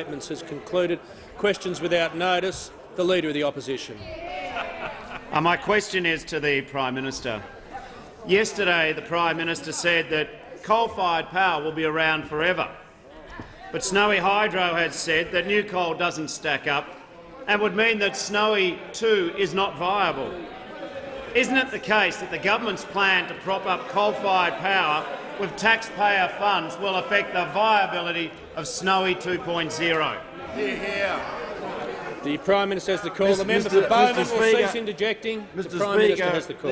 Statements has concluded. Questions without notice. The Leader of the Opposition. My question is to the Prime Minister. Yesterday the Prime Minister said that coal-fired power will be around forever. But Snowy Hydro has said that new coal doesn't stack up and would mean that Snowy 2 is not viable. Isn't it the case that the government's plan to prop up coal-fired power with taxpayer funds will affect the viability of Snowy 2.0? The Prime Minister has the call. The member for Bowman will cease interjecting. The Prime Minister has the call.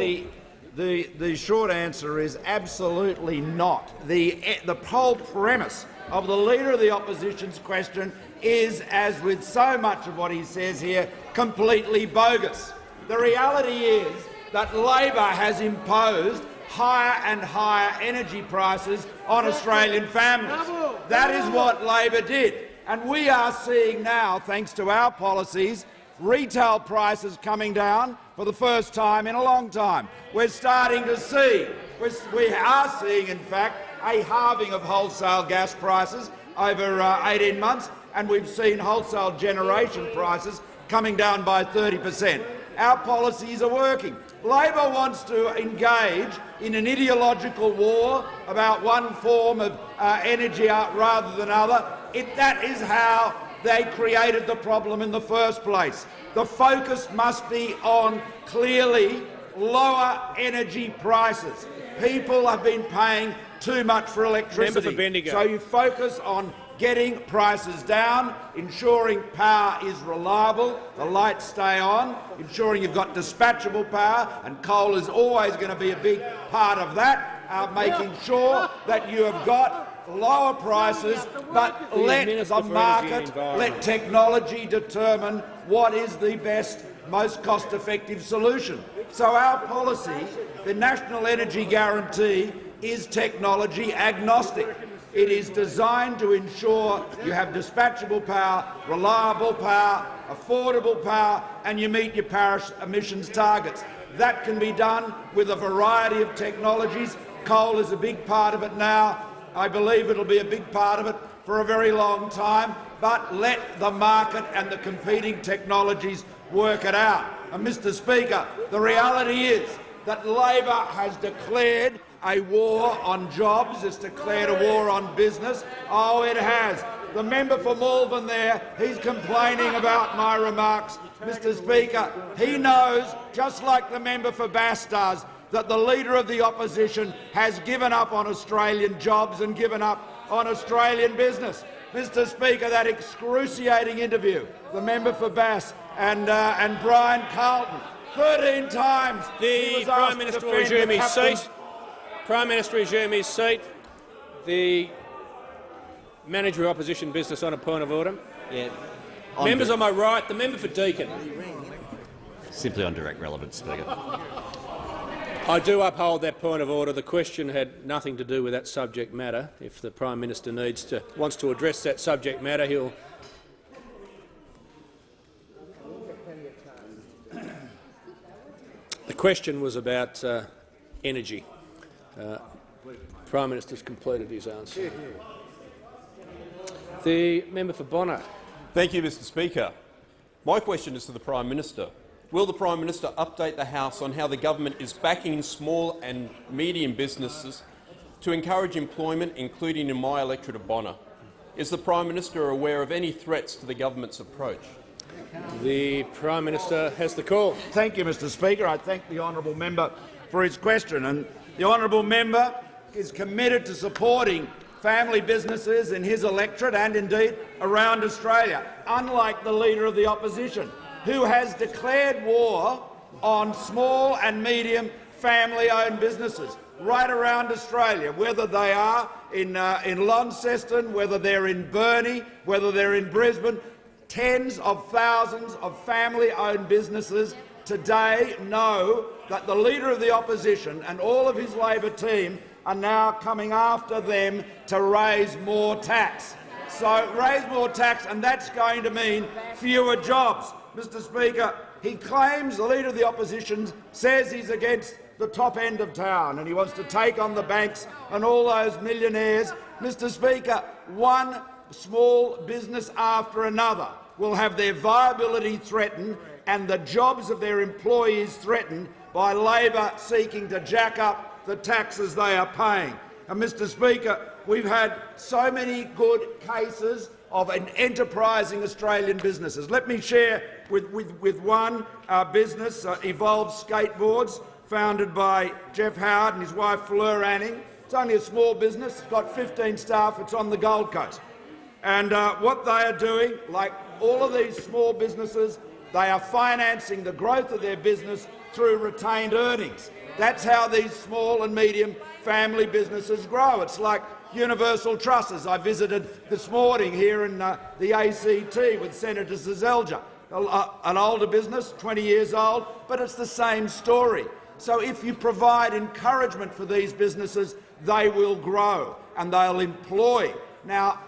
The short answer is absolutely not. The whole premise of the Leader of the Opposition's question is, as with so much of what he says here, completely bogus. The reality is that Labor has imposed higher and higher energy prices on Australian families. That is what Labor did. And we are seeing now, thanks to our policies, retail prices coming down for the first time in a long time. We're starting to see, we are seeing, in fact, a halving of wholesale gas prices over 18 months, and we've seen wholesale generation prices coming down by 30%. Our policies are working. Labor wants to engage in an ideological war about one form of energy rather than other. That is how they created the problem in the first place. The focus must be on clearly lower energy prices. People have been paying too much for electricity. So you focus on getting prices down, ensuring power is reliable, the lights stay on, ensuring you've got dispatchable power, and coal is always going to be a big part of that, making sure that you have got lower prices, but let the market, let technology determine what is the best, most cost-effective solution. So our policy, the National Energy Guarantee, is technology agnostic. It is designed to ensure you have dispatchable power, reliable power, affordable power, and you meet your Paris emissions targets. That can be done with a variety of technologies. Coal is a big part of it now. I believe it'll be a big part of it for a very long time, but let the market and the competing technologies work it out. And, Mr Speaker, the reality is that Labor has declared a war on jobs, it's declared a war on business. Oh, it has. The member for Malvern there, he's complaining about my remarks. Mr Speaker, he knows, just like the member for Bass does, that the Leader of the Opposition has given up on Australian jobs and given up on Australian business. Mr Speaker, that excruciating interview, the member for Bass and Brian Carlton, 13 times the Prime Minister will resume his seat. Prime Minister resume his seat. The Manager of Opposition Business on a point of order. Yeah. Members on my right, the member for Deakin. Simply on direct relevance, Speaker. I do uphold that point of order. The question had nothing to do with that subject matter. If the Prime Minister wants to address that subject matter, he'll. The question was about energy. Prime Minister's completed his answer. The member for Bonner. Thank you, Mr Speaker. My question is to the Prime Minister. Will the Prime Minister update the House on how the government is backing small and medium businesses to encourage employment, including in my electorate of Bonner? Is the Prime Minister aware of any threats to the government's approach? The Prime Minister has the call. Thank you, Mr Speaker. I thank the honourable member for his question. And the honourable member is committed to supporting family businesses in his electorate and indeed around Australia, unlike the Leader of the Opposition, who has declared war on small and medium family-owned businesses right around Australia, whether they are in Launceston, whether they're in Burnie, whether they're in Brisbane. Tens of thousands of family-owned businesses today know that the Leader of the Opposition and all of his Labor team are now coming after them to raise more tax. So raise more tax, and that's going to mean fewer jobs. Mr Speaker, he claims, the Leader of the Opposition says he's against the top end of town and he wants to take on the banks and all those millionaires. Mr Speaker, 1 small business after another will have their viability threatened and the jobs of their employees threatened by Labor seeking to jack up the taxes they are paying. And, Mr Speaker, we've had so many good cases of an enterprising Australian businesses. Let me share with one business, Evolve Skateboards, founded by Jeff Howard and his wife Fleur Anning. It's only a small business. It's got 15 staff. It's on the Gold Coast. And what they are doing, like all of these small businesses, they are financing the growth of their business through retained earnings. That's how these small and medium family businesses grow. It's like universal trusses. I visited this morning here in the ACT with Senator Seselja, an older business, 20 years old, but it's the same story. So if you provide encouragement for these businesses, they will grow and they'll employ. Now,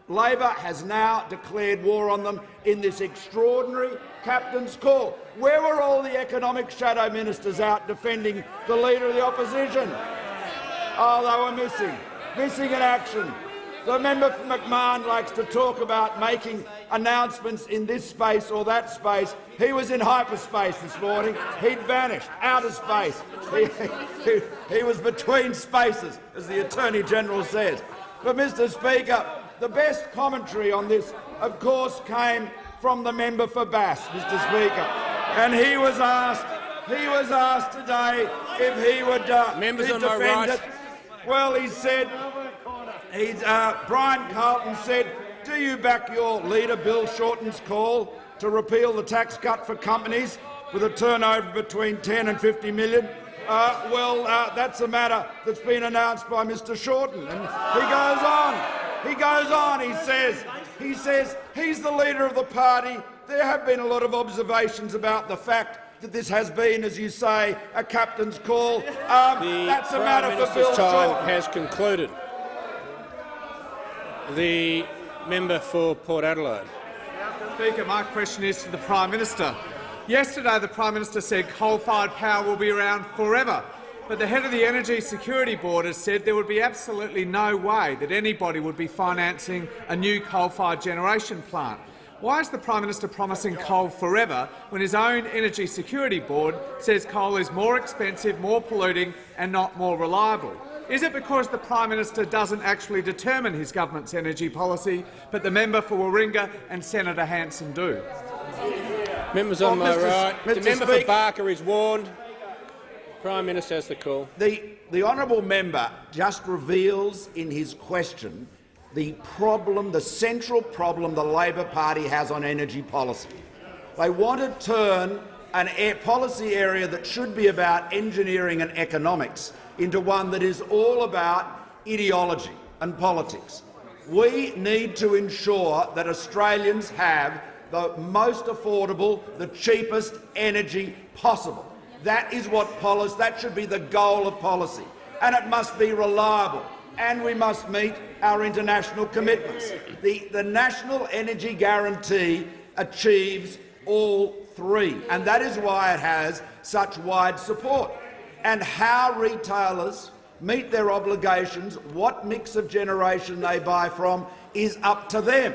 Labor has now declared war on them in this extraordinary captain's call. Where were all the economic shadow ministers out defending the Leader of the Opposition? Oh, they were missing in action. The member for McMahon likes to talk about making announcements in this space or that space. He was in hyperspace this morning. He'd vanished, outer space. He was between spaces, as the Attorney-General says. But, Mr Speaker, the best commentary on this, of course, came from the member for Bass, Mr Speaker. And he was asked today if he would defend it. Well, he said, Brian Carlton said, do you back your leader, Bill Shorten's call to repeal the tax cut for companies with a turnover between 10 and 50 million? That's a matter that's been announced by Mr Shorten. And he goes on, he says he's the leader of the party. There have been a lot of observations about the fact that this has been, as you say, a captain's call. That's a matter for Bill Shorten. The time has concluded. The member for Port Adelaide. Speaker, my question is to the Prime Minister. Yesterday, the Prime Minister said coal-fired power will be around forever, but the head of the Energy Security Board has said there would be absolutely no way that anybody would be financing a new coal-fired generation plant. Why is the Prime Minister promising coal forever when his own Energy Security Board says coal is more expensive, more polluting and not more reliable? Is it because the Prime Minister doesn't actually determine his government's energy policy, but the member for Warringah and Senator Hanson do? Members on my right. The member for Barker is warned. Prime Minister has the call. The honourable member just reveals in his question the problem, the central problem the Labor Party has on energy policy. They want to turn a policy area that should be about engineering and economics into one that is all about ideology and politics. We need to ensure that Australians have the most affordable, the cheapest energy possible. That is what policy, that should be the goal of policy. And it must be reliable. And we must meet our international commitments. The National Energy Guarantee achieves all three, and that is why it has such wide support. And how retailers meet their obligations, what mix of generation they buy from, is up to them.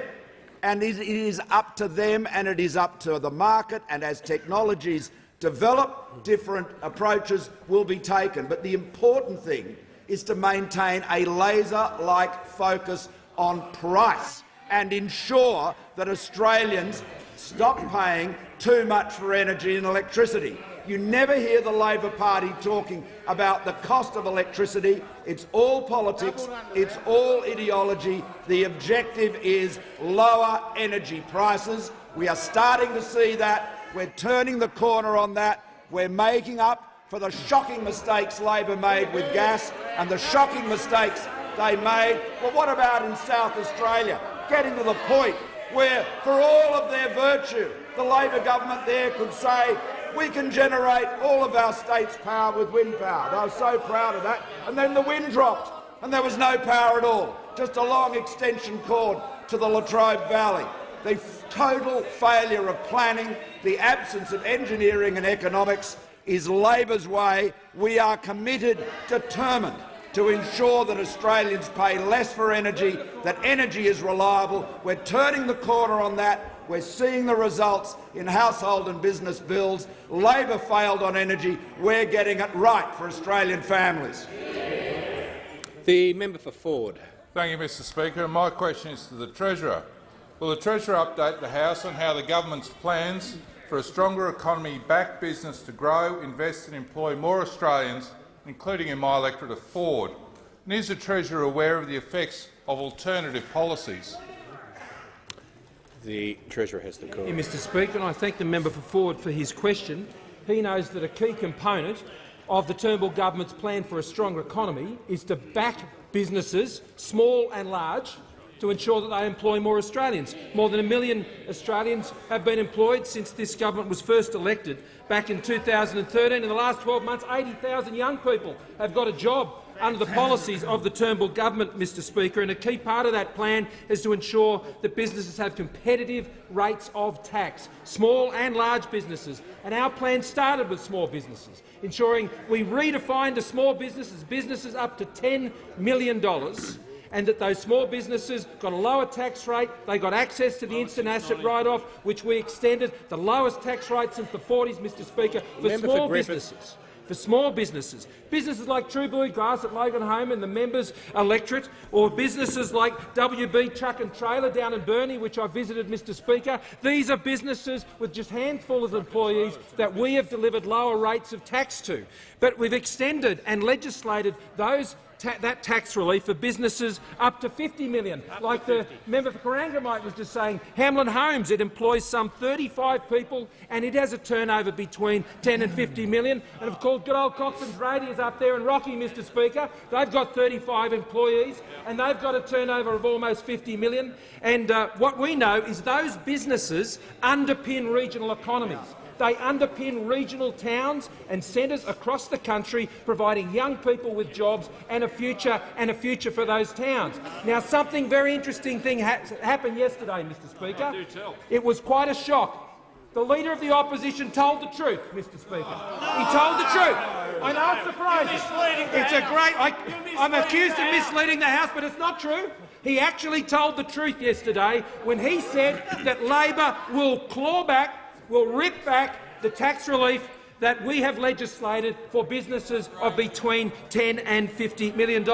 And it is up to them and it is up to the market, and as technologies develop, different approaches will be taken. But the important thing is to maintain a laser-like focus on price and ensure that Australians stop paying too much for energy and electricity. You never hear the Labor Party talking about the cost of electricity. It's all politics, it's all ideology. The objective is lower energy prices. We are starting to see that. We're turning the corner on that. We're making up for the shocking mistakes Labor made with gas and the shocking mistakes they made. Well, what about in South Australia? Getting to the point where, for all of their virtue, the Labor government there could say, we can generate all of our state's power with wind power. They were so proud of that. And then the wind dropped and there was no power at all, just a long extension cord to the Latrobe Valley. The total failure of planning, the absence of engineering and economics is Labor's way. We are committed, determined to ensure that Australians pay less for energy, that energy is reliable. We're turning the corner on that. We're seeing the results in household and business bills. Labor failed on energy. We're getting it right for Australian families. The member for Forde. Thank you, Mr Speaker. My question is to the Treasurer. Will the Treasurer update the House on how the government's plans for a stronger economy back business to grow, invest and employ more Australians, including in my electorate of Forde? And is the Treasurer aware of the effects of alternative policies? The Treasurer has the call. Yeah, Mr Speaker, and I thank the member for Forde for his question. He knows that a key component of the Turnbull government's plan for a stronger economy is to back businesses, small and large, to ensure that they employ more Australians. More than 1 million Australians have been employed since this government was first elected back in 2013. In the last 12 months, 80,000 young people have got a job under the policies of the Turnbull government, Mr Speaker, and a key part of that plan is to ensure that businesses have competitive rates of tax, small and large businesses. And our plan started with small businesses, ensuring we redefined a small businesses up to $10 million, and that those small businesses got a lower tax rate. They got access to the instant asset write-off, which we extended, the lowest tax rate since the 40s, Mr Speaker, for small businesses. For small businesses, businesses like True Blue Glass at Logan Home and the members' electorate, or businesses like WB Truck and Trailer down in Burnie, which I visited, Mr Speaker. These are businesses with just handfuls of employees that we have delivered lower rates of tax to. But we've extended and legislated that tax relief for businesses up to $50 million. Like the member for Corangamite was just saying, Hamlin Homes, it employs some 35 people and it has a turnover between 10 and 50 million. And of course, good old Coxon's Radius up there in Rocky, Mr Speaker, they've got 35 employees and they've got a turnover of almost 50 million. And what we know is those businesses underpin regional economies. They underpin regional towns and centres across the country, providing young people with jobs and a future for those towns. Now, something very interesting happened yesterday, Mr Speaker. It was quite a shock. The Leader of the Opposition told the truth, Mr Speaker. He told the truth. I know it's surprising. It's a great. I'm accused of misleading the House, but it's not true. He actually told the truth yesterday when he said that Labor will claw back, will rip back the tax relief that we have legislated for businesses of between $10 and $50 million.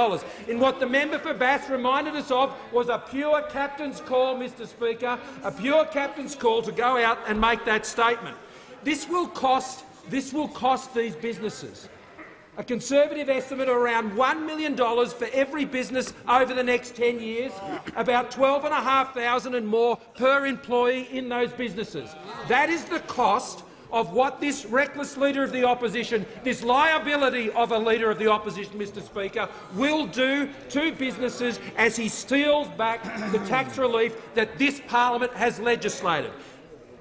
And what the member for Bass reminded us of was a pure captain's call, Mr Speaker, a pure captain's call to go out and make that statement. This will cost these businesses a conservative estimate of around $1 million for every business over the next 10 years, about $12,500 and more per employee in those businesses. That is the cost of what this reckless Leader of the Opposition, this liability of a Leader of the Opposition, Mr Speaker, will do to businesses as he steals back the tax relief that this parliament has legislated.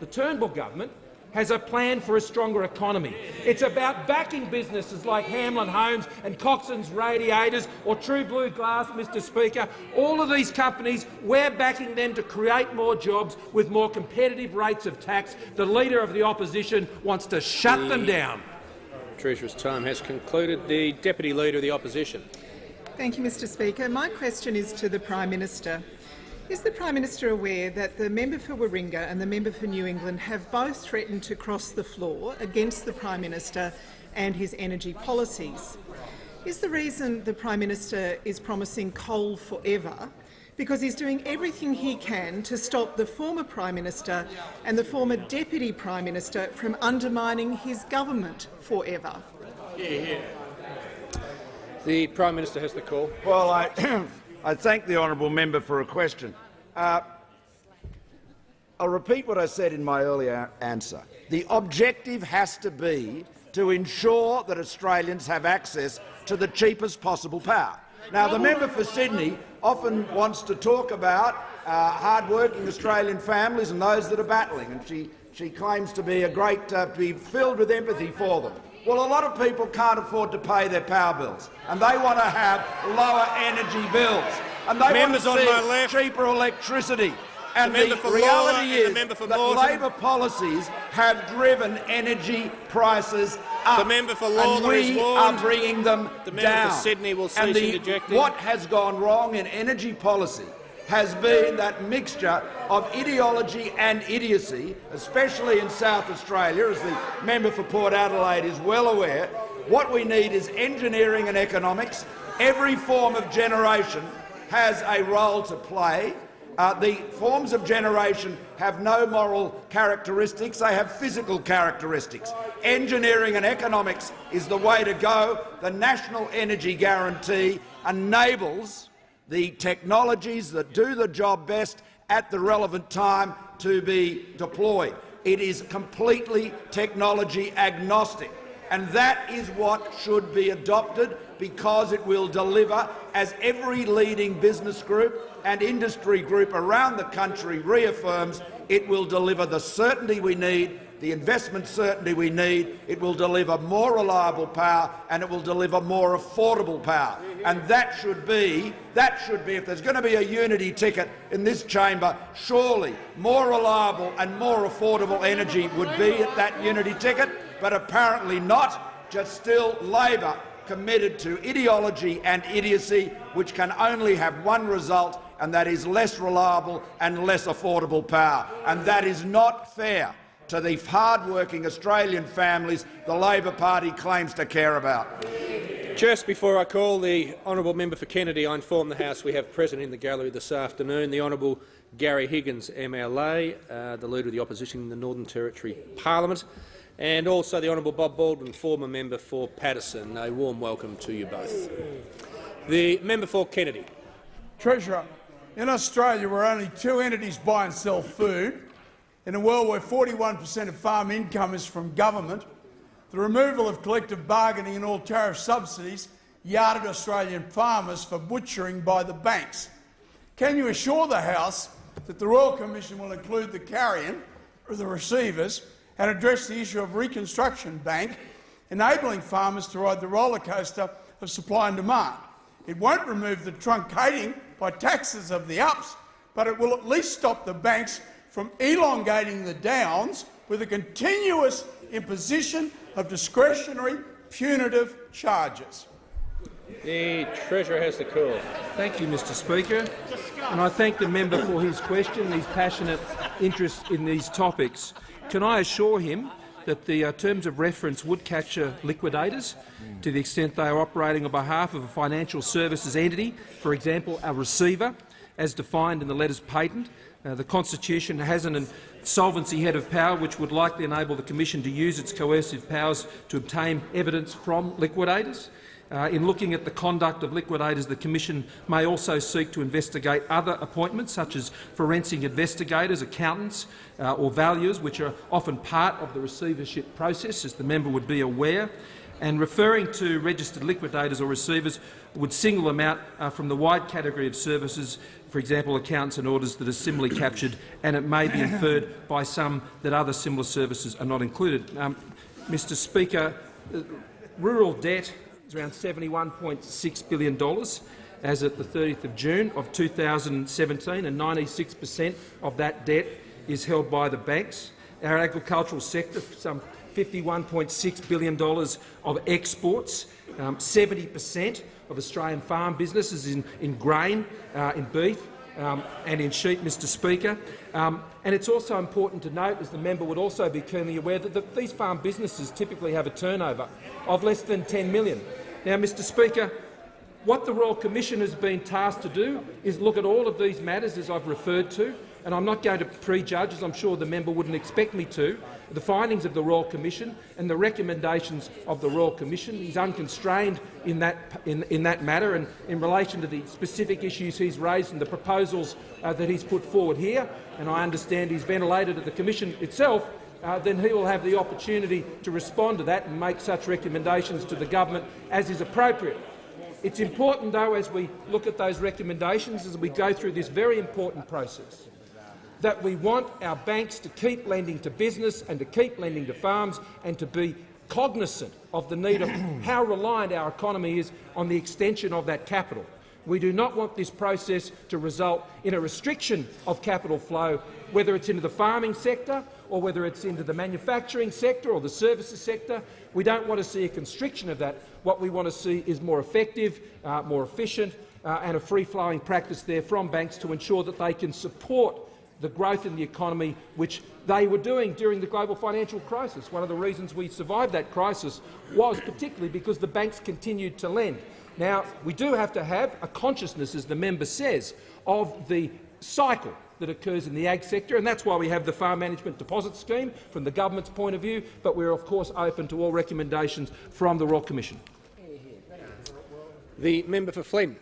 The Turnbull government has a plan for a stronger economy. It's about backing businesses like Hamlin Homes and Coxon's Radiators or True Blue Glass, Mr Speaker. All of these companies, we're backing them to create more jobs with more competitive rates of tax. The Leader of the Opposition wants to shut them down. Treasurer's time has concluded. The Deputy Leader of the Opposition. Thank you, Mr Speaker. My question is to the Prime Minister. Is the Prime Minister aware that the member for Warringah and the member for New England have both threatened to cross the floor against the Prime Minister and his energy policies? Is the reason the Prime Minister is promising coal forever because he's doing everything he can to stop the former Prime Minister and the former Deputy Prime Minister from undermining his government forever? The Prime Minister has the call. Well, I thank the honourable member for a question. I'll repeat what I said in my earlier answer. The objective has to be to ensure that Australians have access to the cheapest possible power. Now, the member for Sydney often wants to talk about hard-working Australian families and those that are battling, and she claims to be be filled with empathy for them. Well, a lot of people can't afford to pay their power bills, and they want to have lower energy bills, and they want to see cheaper electricity. And the reality is that Labor policies have driven energy prices up. The member for And Lawler is we warned. are bringing them The member down. for Sydney will And cease interjecting. what has gone wrong in energy policy has been that mixture of ideology and idiocy, especially in South Australia, as the member for Port Adelaide is well aware. What we need is engineering and economics. Every form of generation has a role to play. The forms of generation have no moral characteristics, they have physical characteristics. Engineering and economics is the way to go. The National Energy Guarantee enables the technologies that do the job best at the relevant time to be deployed. It is completely technology agnostic, and that is what should be adopted, because it will deliver, as every leading business group and industry group around the country reaffirms, it will deliver the certainty we need, the investment certainty we need. It will deliver more reliable power, and it will deliver more affordable power. And that should be, if there's going to be a unity ticket in this chamber, surely more reliable and more affordable energy would be at that unity ticket, but apparently not. Just still Labor committed to ideology and idiocy, which can only have one result, and that is less reliable and less affordable power. And that is not fair to the hard-working Australian families the Labor Party claims to care about. Just before I call the honourable member for Kennedy, I inform the House we have present in the gallery this afternoon the Honourable Gary Higgins MLA, the Leader of the Opposition in the Northern Territory Parliament, and also the Honourable Bob Baldwin, former member for Paterson. A warm welcome to you both. The member for Kennedy. Treasurer, in Australia where only two entities buy and sell food, in a world where 41% of farm income is from government, the removal of collective bargaining and all tariff subsidies yarded Australian farmers for butchering by the banks. Can you assure the House that the Royal Commission will include the carrion, or the receivers, and address the issue of Reconstruction Bank, enabling farmers to ride the roller coaster of supply and demand? It won't remove the truncating by taxes of the ups, but it will at least stop the banks from elongating the downs with a continuous imposition of discretionary punitive charges. The Treasurer has the call. Thank you, Mr Speaker, and I thank the member for his question and his passionate interest in these topics. Can I assure him that the terms of reference would capture liquidators to the extent they are operating on behalf of a financial services entity, for example a receiver, as defined in the letters patent. The Constitution has an insolvency head of power which would likely enable the Commission to use its coercive powers to obtain evidence from liquidators. In looking at the conduct of liquidators, the Commission may also seek to investigate other appointments, such as forensic investigators, accountants or valuers, which are often part of the receivership process, as the member would be aware. And referring to registered liquidators or receivers would single them out from the wide category of services, for example accountants and auditors, that are similarly captured, and it may be inferred by some that other similar services are not included. Mr Speaker, rural debt is around $71.6 billion as at the 30th of June of 2017, and 96% of that debt is held by the banks. Our agricultural sector, some $51.6 billion of exports, 70% of Australian farm businesses in grain, in beef and in sheep, Mr Speaker. And it's also important to note, as the member would also be keenly aware, that these farm businesses typically have a turnover of less than $10 million. Now, Mr Speaker, what the Royal Commission has been tasked to do is look at all of these matters, as I've referred to, and I'm not going to prejudge, as I'm sure the member wouldn't expect me to, the findings of the Royal Commission and the recommendations of the Royal Commission. He's unconstrained in that matter, and in relation to the specific issues he's raised and the proposals that he's put forward here, and I understand he's ventilated at the Commission itself, then he will have the opportunity to respond to that and make such recommendations to the government as is appropriate. It's important, though, as we look at those recommendations, as we go through this very important process, that we want our banks to keep lending to business and to keep lending to farms, and to be cognisant of the need of how reliant our economy is on the extension of that capital. We do not want this process to result in a restriction of capital flow, whether it's into the farming sector or whether it's into the manufacturing sector or the services sector. We don't want to see a constriction of that. What we want to see is more effective, more efficient and a free-flowing practice there from banks to ensure that they can support the growth in the economy which they were doing during the global financial crisis. One of the reasons we survived that crisis was particularly because the banks continued to lend. Now, we do have to have a consciousness, as the member says, of the cycle that occurs in the ag sector, and that's why we have the Farm Management Deposit Scheme from the government's point of view, but we're of course open to all recommendations from the Royal Commission. The member for Flynn.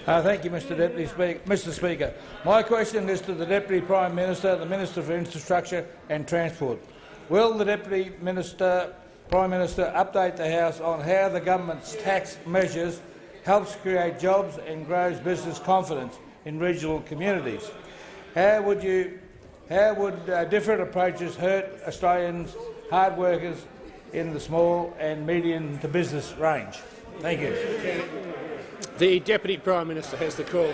Thank you, Mr Speaker. My question is to the Deputy Prime Minister, the Minister for Infrastructure and Transport. Will the Deputy Prime Minister update the House on how the government's tax measures helps create jobs and grows business confidence in regional communities? How would different approaches hurt Australians, hard workers in the small and medium to business range? Thank you. The Deputy Prime Minister has the call.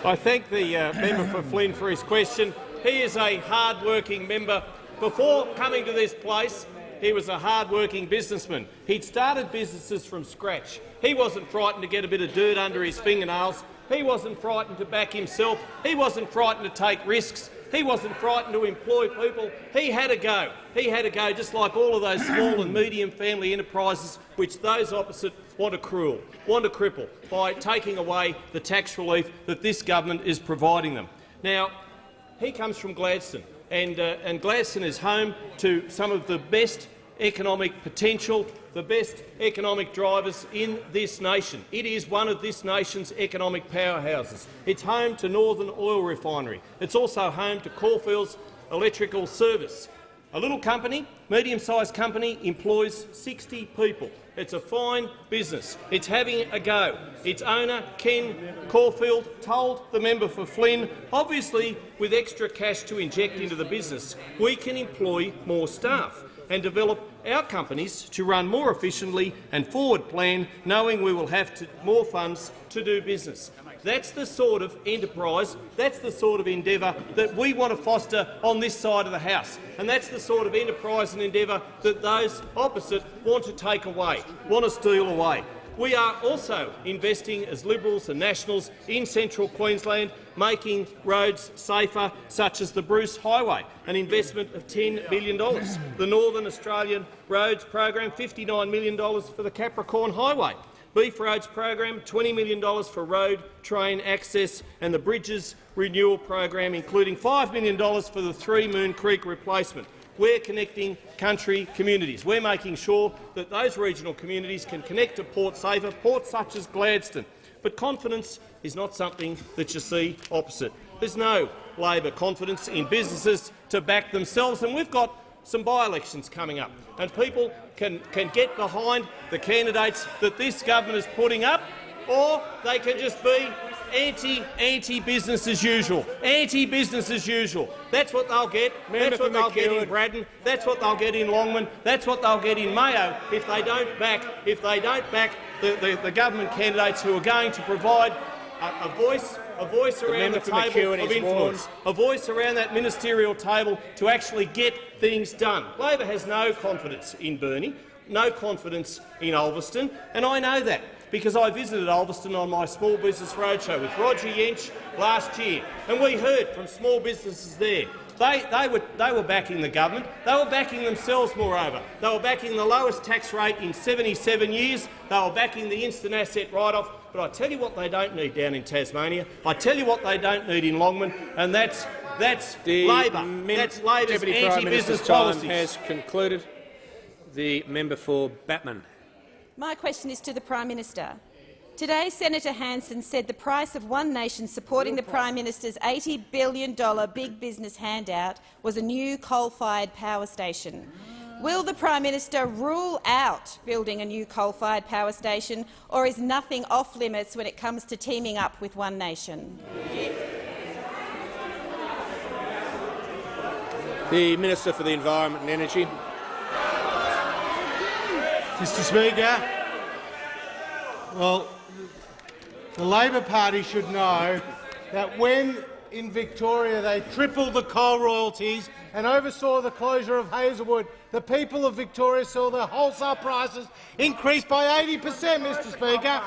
I thank the member for Flynn for his question. He is a hard-working member. Before coming to this place, he was a hard-working businessman. He'd started businesses from scratch. He wasn't frightened to get a bit of dirt under his fingernails. He wasn't frightened to back himself. He wasn't frightened to take risks. He wasn't frightened to employ people. He had a go. He had a go, just like all of those small and medium family enterprises which those opposite want to cripple by taking away the tax relief that this government is providing them. Now, he comes from Gladstone, and Gladstone is home to some of the best economic potential, the best economic drivers in this nation. It is one of this nation's economic powerhouses. It's home to Northern Oil Refinery. It's also home to Caulfield's Electrical Service. A little company, medium-sized company, employs 60 people. It's a fine business. It's having a go. Its owner, Ken Caulfield, told the member for Flynn, obviously with extra cash to inject into the business, we can employ more staff and develop our companies to run more efficiently and forward plan, knowing we will have more funds to do business. That's the sort of enterprise, that's the sort of endeavour that we want to foster on this side of the House, and that's the sort of enterprise and endeavour that those opposite want to take away, want to steal away. We are also investing as Liberals and Nationals in central Queensland, making roads safer, such as the Bruce Highway, an investment of $10 million. The Northern Australian Roads Program, $59 million for the Capricorn Highway. Beef Roads Program, $20 million for road, train access, and the Bridges Renewal Program, including $5 million for the 3 Moon Creek replacement. We're connecting country communities. We're making sure that those regional communities can connect to ports safer, ports such as Gladstone. But confidence is not something that you see opposite. There's no Labor confidence in businesses to back themselves, and we've got some by-elections coming up, and people can get behind the candidates that this government is putting up, or they can just be anti-business as usual. Anti-business as usual. That's what they'll get. That's what they'll get in Braddon. That's what they'll get in Longman. That's what they'll get in Mayo if they don't back the government candidates who are going to provide a voice around the table of influence, a voice around that ministerial table to actually get things done. Labor has no confidence in Burnie, no confidence in Ulverston, and I know that because I visited Ulverston on my small business roadshow with Roger Yench last year, and we heard from small businesses there. They were backing the government. They were backing themselves, moreover. They were backing the lowest tax rate in 77 years. They were backing the instant asset write-off. But I tell you what they don't need down in Tasmania. I tell you what they don't need in Longman, and that's Labor. That's Labor's anti-business policies. Has concluded. The member for Batman. My question is to the Prime Minister. Today, Senator Hanson said the price of One Nation supporting the Prime Minister's $80 billion big business handout was a new coal-fired power station. Will the Prime Minister rule out building a new coal-fired power station, or is nothing off-limits when it comes to teaming up with One Nation? The Minister for the Environment and Energy. Mr Speaker, well, The Labor Party should know that when in Victoria they tripled the coal royalties and oversaw the closure of Hazelwood, the people of Victoria saw their wholesale prices increase by 80%, Mr Speaker.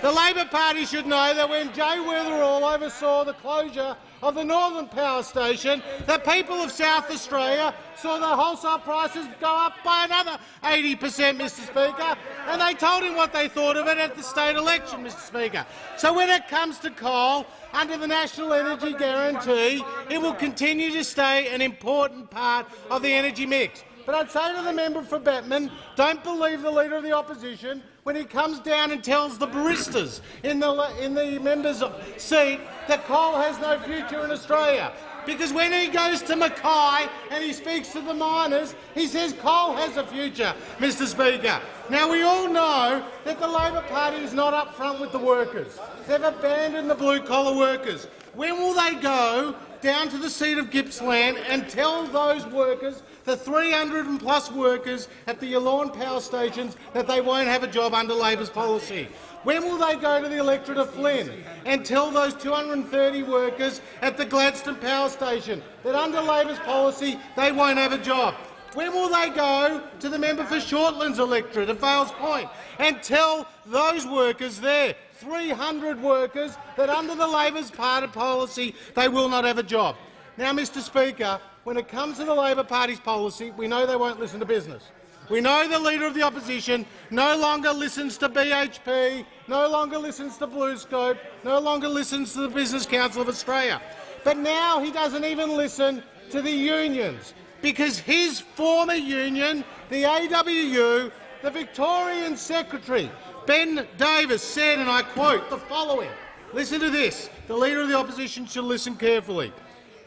The Labor Party should know that when Jay Weatherall oversaw the closure of the Northern Power Station, the people of South Australia saw their wholesale prices go up by another 80%, Mr Speaker, and they told him what they thought of it at the state election, Mr Speaker. So when it comes to coal, under the National Energy Guarantee, it will continue to stay an important part of the energy mix. But I'd say to the member for Batman, don't believe the Leader of the Opposition when he comes down and tells the baristas in the member's seat that coal has no future in Australia. Because when he goes to Mackay and he speaks to the miners, he says coal has a future, Mr Speaker. Now, we all know that the Labor Party is not up front with the workers. They've abandoned the blue-collar workers. When will they go down to the seat of Gippsland and tell those workers, the 300+ workers at the Yallourn power stations, that they won't have a job under Labor's policy? When will they go to the electorate of Flynn and tell those 230 workers at the Gladstone power station that under Labor's policy they won't have a job? When will they go to the member for Shortland's electorate at Vales Point and tell those workers there, 300 workers, that under the Labor's party policy they will not have a job? Now, Mr Speaker, when it comes to the Labor Party's policy, we know they won't listen to business. We know the Leader of the Opposition no longer listens to BHP, no longer listens to BlueScope, no longer listens to the Business Council of Australia. But now he doesn't even listen to the unions, because his former union, the AWU, the Victorian Secretary, Ben Davis, said, and I quote, the following. Listen to this. The Leader of the Opposition should listen carefully.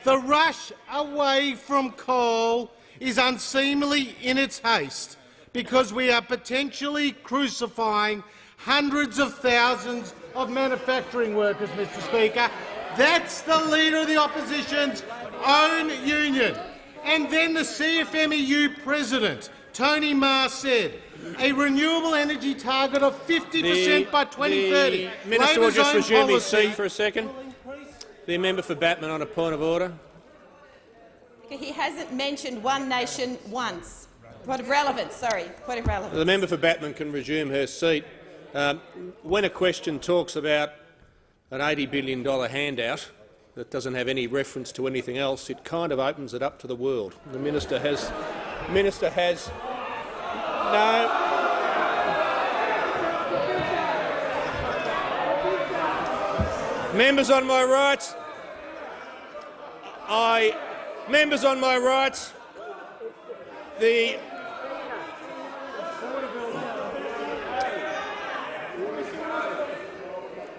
The rush away from coal is unseemly in its haste because we are potentially crucifying hundreds of thousands of manufacturing workers, Mr Speaker. That's the Leader of the Opposition's own union. And then the CFMEU President, Tony Marr, said a renewable energy target of 50% by 2030. The Minister will just resume his seat for a second. The member for Batman on a point of order. He hasn't mentioned One Nation once. Point of relevance, sorry. Point of relevance. The member for Batman can resume her seat. When a question talks about an $80 billion handout that doesn't have any reference to anything else, it kind of opens it up to the world. The minister has no. Members on my right, members on my right, the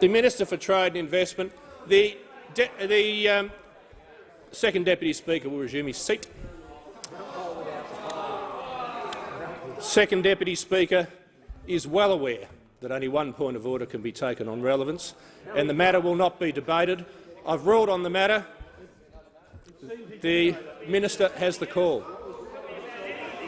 Minister for Trade and Investment, the Second Deputy Speaker will resume his seat. Second Deputy Speaker is well aware that only one point of order can be taken on relevance, and the matter will not be debated. I've ruled on the matter. The Minister has the call.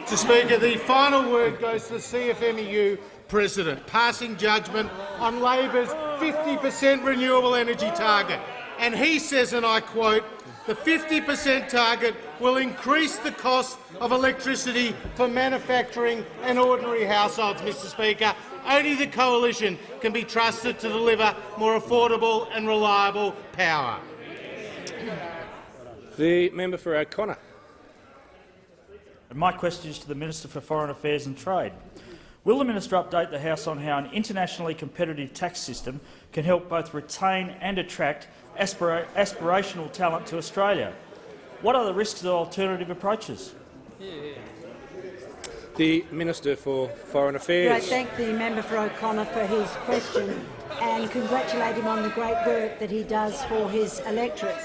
Mr Speaker, the final word goes to the CFMEU President, passing judgment on Labor's 50% renewable energy target. And he says, and I quote, the 50% target will increase the cost of electricity for manufacturing and ordinary households, Mr Speaker. Only the Coalition can be trusted to deliver more affordable and reliable power. The member for O'Connor. My question is to the Minister for Foreign Affairs and Trade. Will the Minister update the House on how an internationally competitive tax system can help both retain and attract aspirational talent to Australia? What are the risks of alternative approaches? The Minister for Foreign Affairs. I thank the member for O'Connor for his question and congratulate him on the great work that he does for his electorate.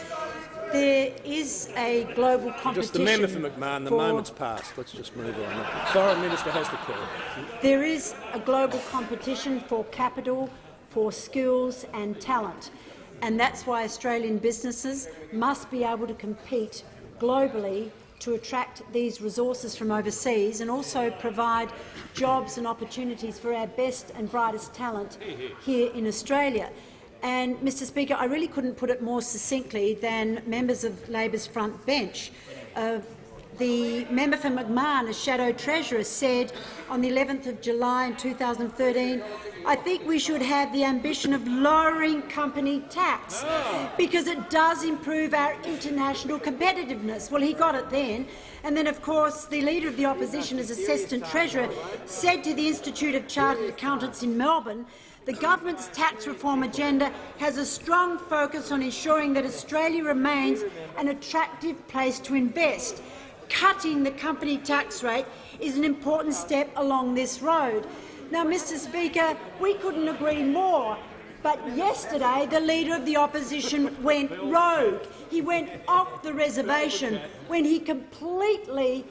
There is a global competition. Just the member for McMahon. The moment's passed. Let's just move on. The Foreign Minister has the call. There is a global competition for capital, for skills and talent, and that's why Australian businesses must be able to compete globally to attract these resources from overseas and also provide jobs and opportunities for our best and brightest talent here in Australia. And, Mr Speaker, I really couldn't put it more succinctly than members of Labor's front bench. The member for McMahon, as Shadow Treasurer, said on the 11th of July in 2013, "I think we should have the ambition of lowering company tax because it does improve our international competitiveness." Well, he got it then. And then, of course, the Leader of the Opposition, as Assistant Treasurer, said to the Institute of Chartered Accountants in Melbourne, "The government's tax reform agenda has a strong focus on ensuring that Australia remains an attractive place to invest. Cutting the company tax rate is an important step along this road." Now, Mr Speaker, we couldn't agree more, but yesterday the Leader of the Opposition went rogue. He went off the reservation when he completely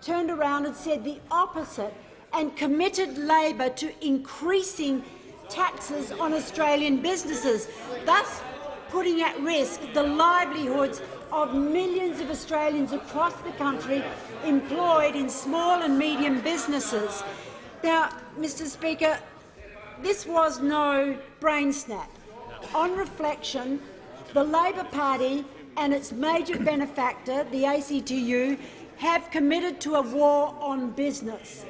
turned around and said the opposite and committed Labor to increasing taxes on Australian businesses, thus putting at risk the livelihoods of millions of Australians across the country employed in small and medium businesses. Now, Mr Speaker, this was no brain snap. On reflection, the Labor Party and its major benefactor, the ACTU, have committed to a war on business.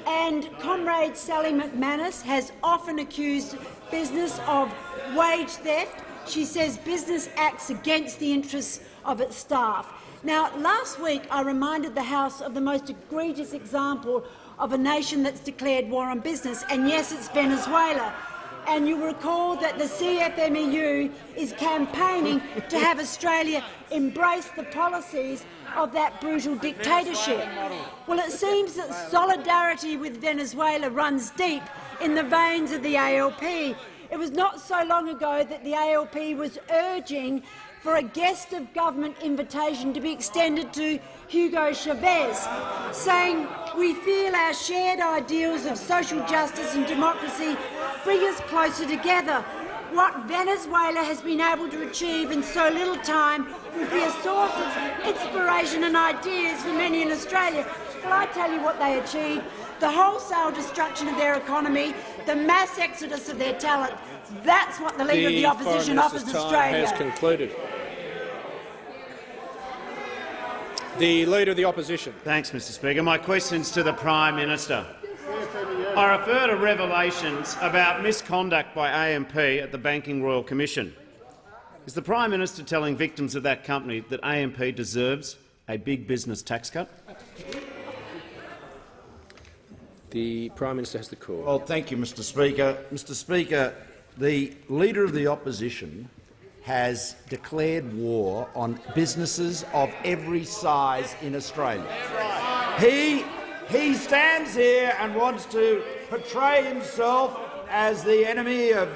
And Comrade Sally McManus has often accused business of wage theft. She says business acts against the interests of its staff. Now, last week I reminded the House of the most egregious example of a nation that's declared war on business, and yes, it's Venezuela. And you recall that the CFMEU is campaigning to have Australia embrace the policies of that brutal dictatorship. Well, it seems that solidarity with Venezuela runs deep in the veins of the ALP. It was not so long ago that the ALP was urging for a guest of government invitation to be extended to Hugo Chavez, saying, "We feel our shared ideals of social justice and democracy bring us closer together. What Venezuela has been able to achieve in so little time will be a source of inspiration and ideas for many in Australia." Well, I tell you what they achieved: the wholesale destruction of their economy, the mass exodus of their talent. That's what the Leader of the Opposition offers Australia. Has concluded. The Leader of the Opposition. Thanks, Mr Speaker. My question's to the Prime Minister. I refer to revelations about misconduct by AMP at the Banking Royal Commission. Is the Prime Minister telling victims of that company that AMP deserves a big business tax cut? The Prime Minister has the call. Well, thank you, Mr Speaker. Mr Speaker, the Leader of the Opposition has declared war on businesses of every size in Australia. He stands here and wants to portray himself as the enemy of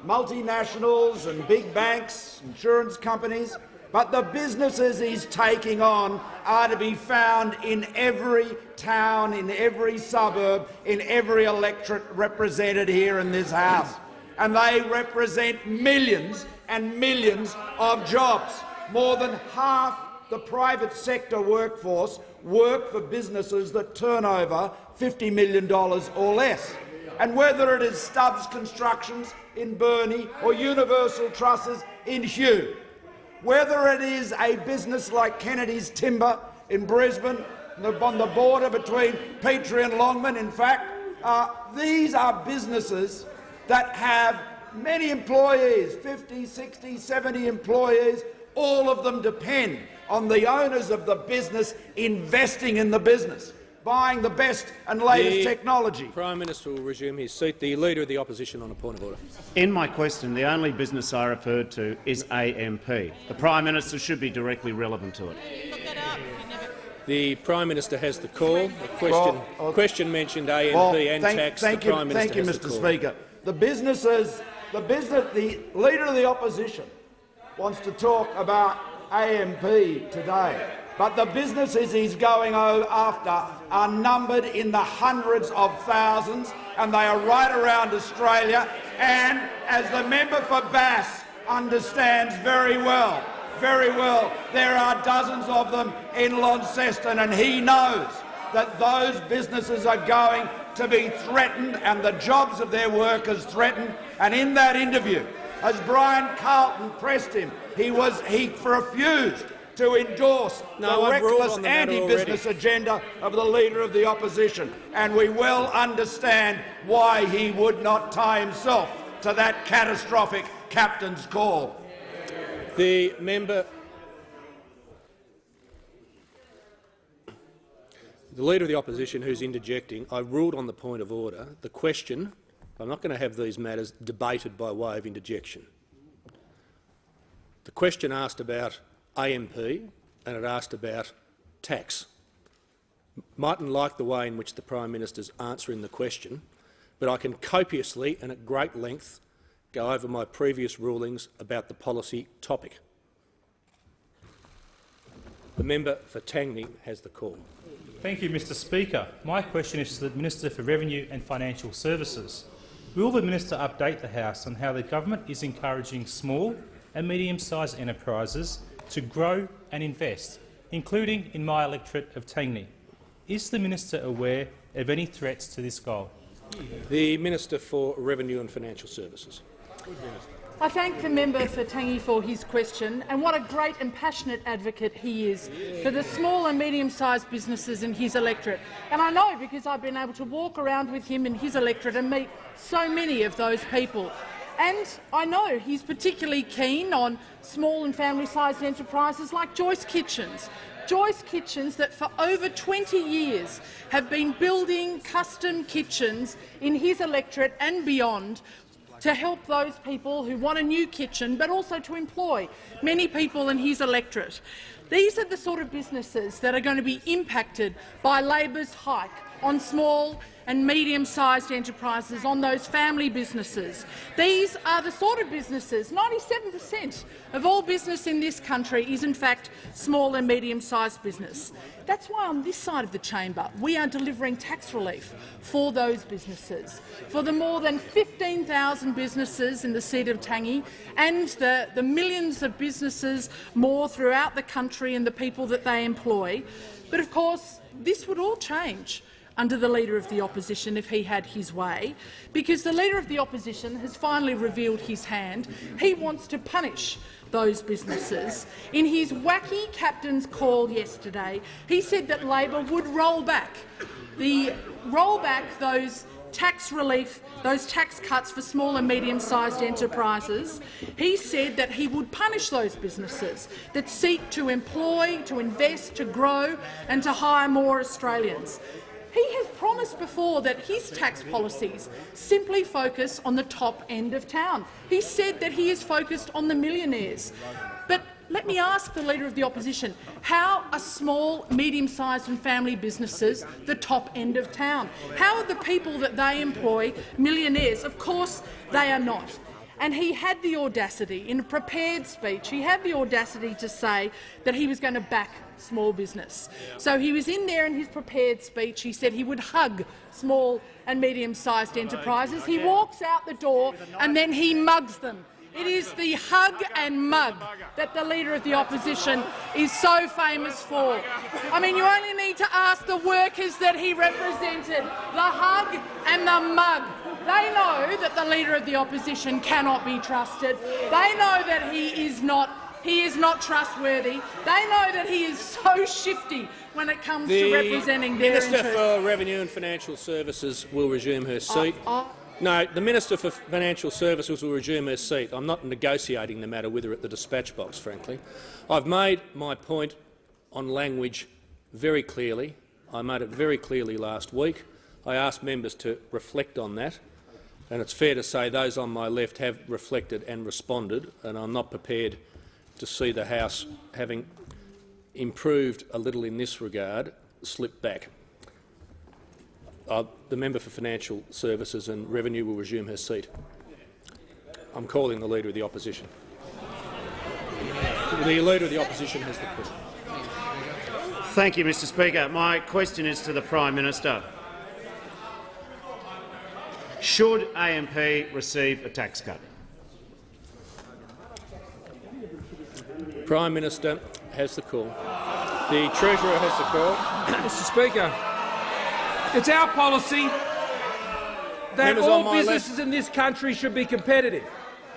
multinationals and big banks, insurance companies, but the businesses he's taking on are to be found in every town, in every suburb, in every electorate represented here in this House. And they represent millions and millions of jobs. More than half the private sector workforce work for businesses that turn over $50 million or less. And whether it is Stubbs Constructions in Burnie or Universal Trusses in Hugh, whether it is a business like Kennedy's Timber in Brisbane, on the border between Petrie and Longman, in fact, these are businesses that have many employees, 50, 60, 70 employees. All of them depend on the owners of the business investing in the business, buying the best and latest technology. The Prime Minister will resume his seat. The Leader of the Opposition on a point of order. In my question, the only business I referred to is AMP. The Prime Minister should be directly relevant to it. The Prime Minister has the call. The question mentioned AMP and tax. Thank you, Mr Speaker. The Leader of the Opposition wants to talk about AMP today, but the businesses he's going after are numbered in the hundreds of thousands, and they are right around Australia. And as the member for Bass understands very well, there are dozens of them in Launceston, and he knows that those businesses are going to be threatened and the jobs of their workers threatened. And in that interview, as Brian Carlton pressed him. He refused to endorse the reckless anti-business agenda of the Leader of the Opposition, and we well understand why he would not tie himself to that catastrophic captain's call. The member. The Leader of the Opposition, who's interjecting, I ruled on the point of order. The question, I'm not going to have these matters debated by way of interjection. The question asked about AMP and it asked about tax. Mightn't like the way in which the Prime Minister's answering the question, but I can copiously and at great length go over my previous rulings about the policy topic. The member for Tangney has the call. Thank you, Mr Speaker. My question is to the Minister for Revenue and Financial Services. Will the Minister update the House on how the government is encouraging small and medium-sized enterprises to grow and invest, including in my electorate of Tangney? Is the Minister aware of any threats to this goal? The Minister for Revenue and Financial Services. I thank the member for Tangney for his question, and what a great and passionate advocate he is for the small and medium-sized businesses in his electorate. And I know because I've been able to walk around with him in his electorate and meet so many of those people. And I know he's particularly keen on small and family-sized enterprises like Joyce Kitchens. Joyce Kitchens that for over 20 years have been building custom kitchens in his electorate and beyond to help those people who want a new kitchen, but also to employ many people in his electorate. These are the sort of businesses that are going to be impacted by Labor's hike on small and medium-sized enterprises, on those family businesses. These are the sort of businesses, 97% of all business in this country is in fact small and medium-sized business. That's why on this side of the chamber we are delivering tax relief for those businesses, for the more than 15,000 businesses in the seat of Tangney and the millions of businesses more throughout the country and the people that they employ. But of course this would all change under the Leader of the Opposition if he had his way, because the Leader of the Opposition has finally revealed his hand. He wants to punish those businesses. In his wacky captain's call yesterday, he said that Labor would roll back those tax relief, those tax cuts for small and medium-sized enterprises. He said that he would punish those businesses that seek to employ, to invest, to grow and to hire more Australians. He has promised before that his tax policies simply focus on the top end of town. He said that he is focused on the millionaires. But let me ask the Leader of the Opposition, how are small, medium-sized and family businesses the top end of town? How are the people that they employ millionaires? Of course they are not. And he had the audacity, in a prepared speech, he had the audacity to say that he was going to back small business. So he was in there in his prepared speech, he said he would hug small and medium-sized enterprises. He walks out the door and then he mugs them. It is the hug and mug that the Leader of the Opposition is so famous for. I mean, you only need to ask the workers that he represented, the hug and the mug. They know that the Leader of the Opposition cannot be trusted. They know that he is not trustworthy. They know that he is so shifty when it comes to representing their interests. The Minister for Revenue and Financial Services will resume her seat. No, the Minister for Financial Services will resume her seat. I'm not negotiating the matter with her at the dispatch box, frankly. I've made my point on language very clearly. I made it very clearly last week. I asked members to reflect on that, and it's fair to say those on my left have reflected and responded, and I'm not prepared to see the House, having improved a little in this regard, slip back. The member for Financial Services and Revenue will resume her seat. I'm calling the Leader of the Opposition. The Leader of the Opposition has the question. Thank you, Mr Speaker. My question is to the Prime Minister. Should AMP receive a tax cut? Prime Minister has the call. The Treasurer has the call. Mr Speaker, it's our policy that all businesses in this country should be competitive.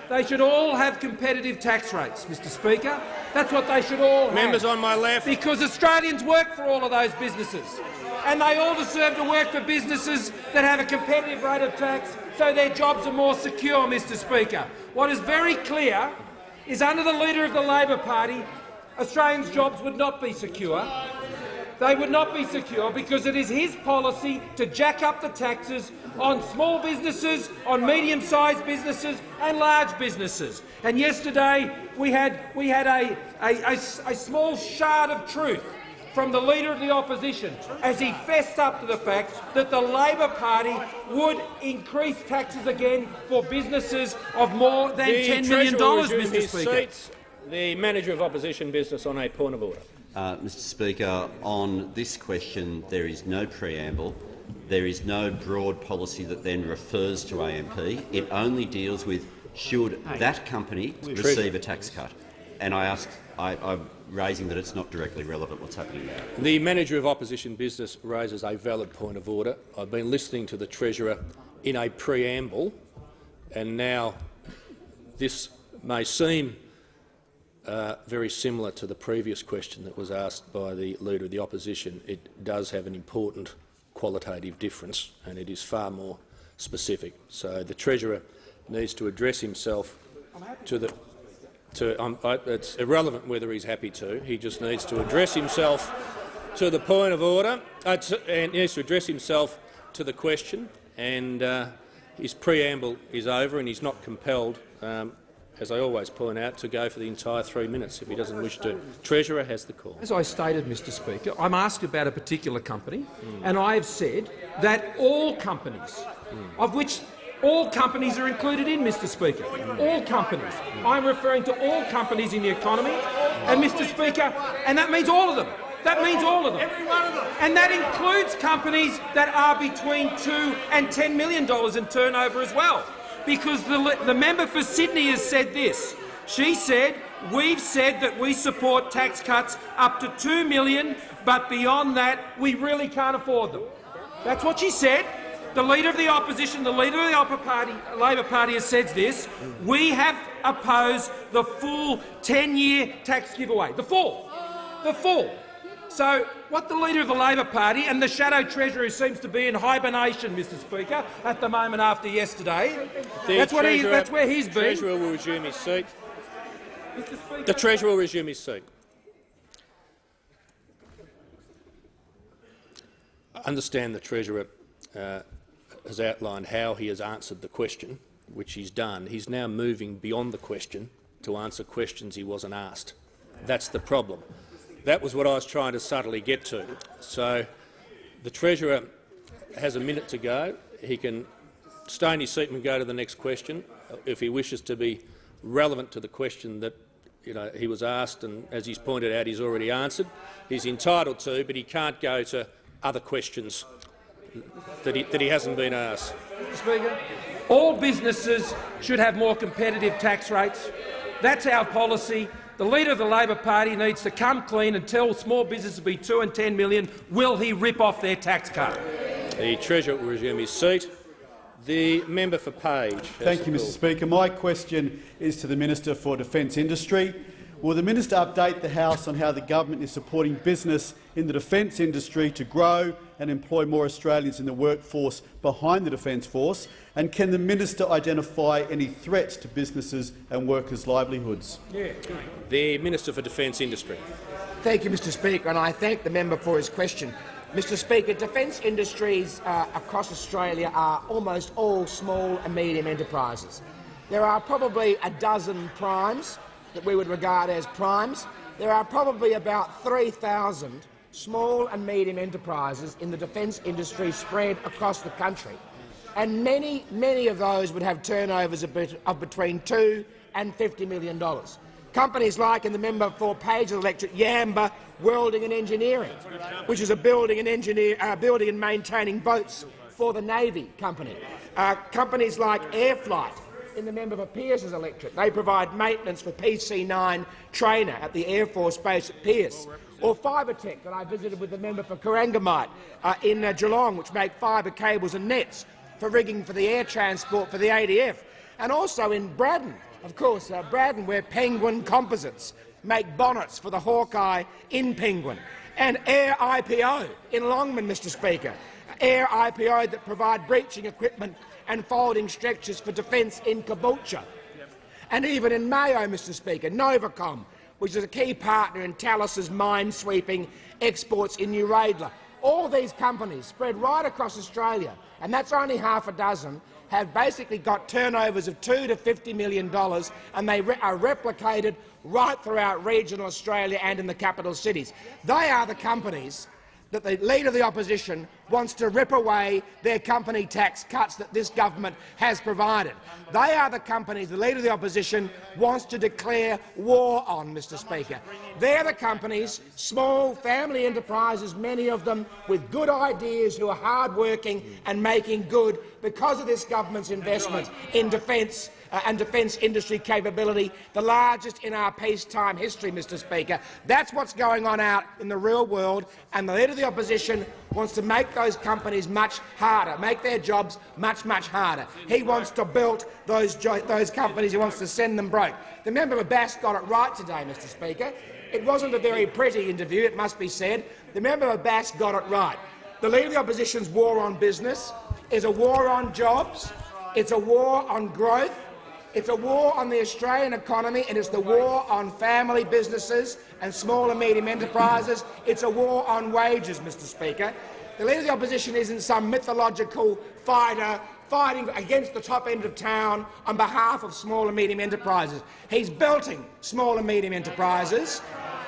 They should all have competitive tax rates, Mr Speaker. That's what they should all have. Members on my left. Because Australians work for all of those businesses, and they all deserve to work for businesses that have a competitive rate of tax so their jobs are more secure, Mr Speaker. What is very clear is under the Leader of the Labor Party, Australians' jobs would not be secure. They would not be secure because it is his policy to jack up the taxes on small businesses, on medium-sized businesses and large businesses. And yesterday we had a small shard of truth from the Leader of the Opposition as he fessed up to the fact that the Labor Party would increase taxes again for businesses of more than $10 million, Mr Speaker. The Manager of Opposition Business on a point of order. Mr Speaker, on this question there is no preamble. There is no broad policy that then refers to AMP. It only deals with should that company receive a tax cut. And I'm raising that it's not directly relevant what's happening now. The Manager of Opposition Business raises a valid point of order. I've been listening to the Treasurer in a preamble, and now this may seem very similar to the previous question that was asked by the Leader of the Opposition. It does have an important qualitative difference, and it is far more specific. So the Treasurer needs to address himself to the. It's irrelevant whether he's happy to. He just needs to address himself to the point of order, and he needs to address himself to the question. And his preamble is over, and he's not compelled, as I always point out, to go for the entire 3 minutes if he doesn't wish to. Treasurer has the call. As I stated, Mr Speaker, I'm asked about a particular company, and I have said that all companies, of which all companies are included in, Mr Speaker, all companies. I'm referring to all companies in the economy, and Mr Speaker, and that means all of them. That means all of them. Every one of them. And that includes companies that are between $2 and $10 million in turnover as well. Because the member for Sydney has said this. She said, we've said that we support tax cuts up to $2 million, but beyond that, we really can't afford them. That's what she said. The Leader of the Opposition, the Leader of the Labor Party has said this. We have opposed the full 10-year tax giveaway. The full. The full. So what the Leader of the Labor Party and the Shadow Treasurer, who seems to be in hibernation, Mr Speaker, at the moment after yesterday, that's where he's been. The Treasurer will resume his seat. The Treasurer will resume his seat. I understand the Treasurer has outlined how he has answered the question, which he's done. He's now moving beyond the question to answer questions he wasn't asked. That's the problem. That was what I was trying to subtly get to. So the Treasurer has a minute to go. He can stay in his seat and go to the next question if he wishes to be relevant to the question that he was asked, and as he's pointed out, he's already answered. He's entitled to, but he can't go to other questions that he hasn't been asked. Mr Speaker, all businesses should have more competitive tax rates. That's our policy. The Leader of the Labor Party needs to come clean and tell small businesses be $2 and $10 million. Will he rip off their tax cut? The Treasurer will resume his seat. The member for Page. Thank you, Mr Speaker. My question is to the Minister for Defence Industry. Will the minister update the House on how the government is supporting business in the defence industry to grow and employ more Australians in the workforce behind the Defence Force? And can the minister identify any threats to businesses and workers' livelihoods? The Minister for Defence Industry. Thank you, Mr Speaker, and I thank the member for his question. Mr Speaker, defence industries across Australia are almost all small and medium enterprises. There are probably a dozen primes that we would regard as primes. There are probably about 3,000 small and medium enterprises in the defence industry spread across the country, and many of those would have turnovers of between $2 and $50 million. Companies like, in the member for Page electorate, Yamba Welding and Engineering, which is a building and maintaining boats for the Navy company. Companies like Airflight, in the member for Pearce's electorate. They provide maintenance for PC-9 trainer at the Air Force Base at Pearce. Or Fibertech, that I visited with the member for Corangamite in Geelong, which make fibre cables and nets for rigging for the air transport for the ADF. And also in Braddon, Of course, Braddon, where Penguin Composites make bonnets for the Hawkeye in Penguin, and Air IPO in Longman, Mr Speaker. Air IPO that provide breaching equipment and folding stretchers for defence in Caboolture. And even in Mayo, Mr Speaker, Novacom, which is a key partner in Talis's mine-sweeping exports in New Radler. All these companies spread right across Australia, and that's only half a dozen, have basically got turnovers of $2 to $50 million, and they are replicated right throughout regional Australia and in the capital cities. They are the companies that the Leader of the Opposition wants to rip away their company tax cuts that this government has provided. They are the companies the Leader of the Opposition wants to declare war on, Mr Speaker. They're the companies, small family enterprises, many of them with good ideas, who are hard-working and making good because of this government's investment in defence and defence industry capability, the largest in our peacetime history, Mr Speaker. That's what's going on out in the real world, and the Leader of the Opposition wants to make those companies much harder, make their jobs much, much harder. He wants to build those companies. He wants to send them broke. The member for Bass got it right today, Mr Speaker. It wasn't a very pretty interview, it must be said. The member for Bass got it right. The Leader of the Opposition's war on business is a war on jobs, it's a war on growth, it's a war on the Australian economy, and it's the war on family businesses and small and medium enterprises. It's a war on wages, Mr Speaker. The Leader of the Opposition isn't some mythological fighter fighting against the top end of town on behalf of small and medium enterprises. He's belting small and medium enterprises.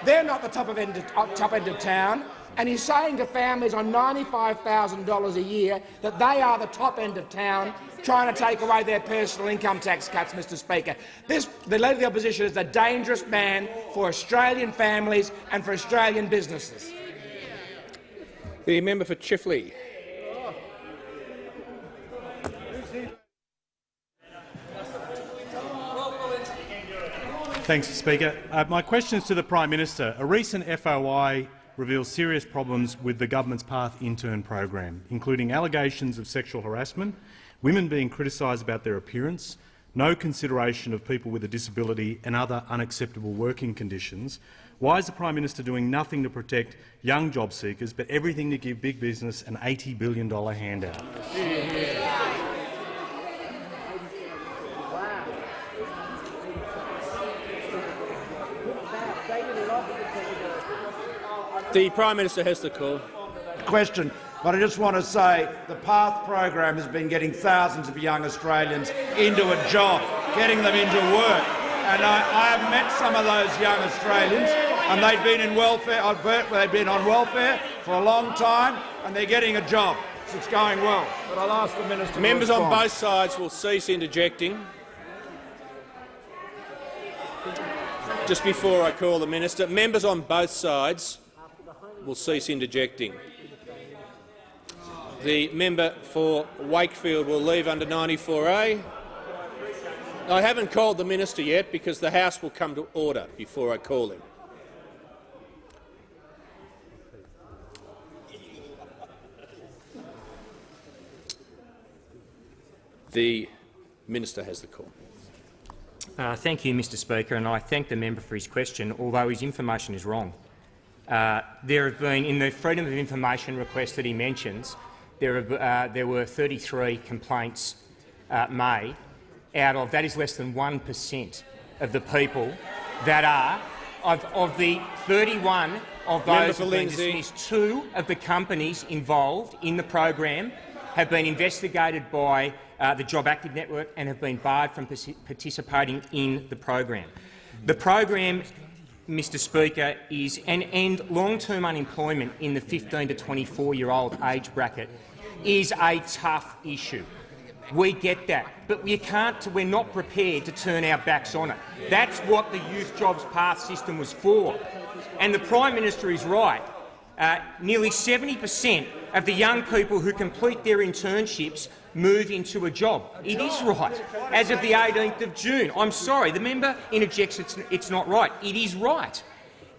They're not the top end of town. And he's saying to families on $95,000 a year that they are the top end of town, trying to take away their personal income tax cuts, Mr Speaker. The Leader of the Opposition is a dangerous man for Australian families and for Australian businesses. The member for Chifley. Thanks, Speaker. My question is to the Prime Minister. A recent FOI reveals serious problems with the government's Path Intern program, including allegations of sexual harassment, women being criticised about their appearance, no consideration of people with a disability and other unacceptable working conditions. Why is the Prime Minister doing nothing to protect young job seekers but everything to give big business an $80 billion handout? The Prime Minister has the call. Question, but I just want to say the PATH program has been getting thousands of young Australians into a job, getting them into work. And I have met some of those young Australians, and they've been in welfare. They've been on welfare for a long time, and they're getting a job. So it's going well. But I'll ask the Minister. Members on both sides will cease interjecting. Just before I call the Minister, members on both sides will cease interjecting. The member for Wakefield will leave under 94A. I haven't called the Minister yet because the House will come to order before I call him. The Minister has the call. Thank you, Mr Speaker, and I thank the member for his question, although his information is wrong. There have been, in the Freedom of Information request that he mentions, there were 33 complaints made. Out of that is less than 1% of the people that are of the 31 of those who have been dismissed. 2 of the companies involved in the program have been investigated by the Job Active Network and have been barred from participating in the program. The program, Mr Speaker, is and long-term unemployment in the 15 to 24-year-old age bracket is a tough issue. We get that, but we're not prepared to turn our backs on it. That's what the Youth Jobs Path system was for. And the Prime Minister is right. Nearly 70% of the young people who complete their internships move into a job. It is right. As of the 18th of June. I'm sorry, the member interjects it's not right. It is right.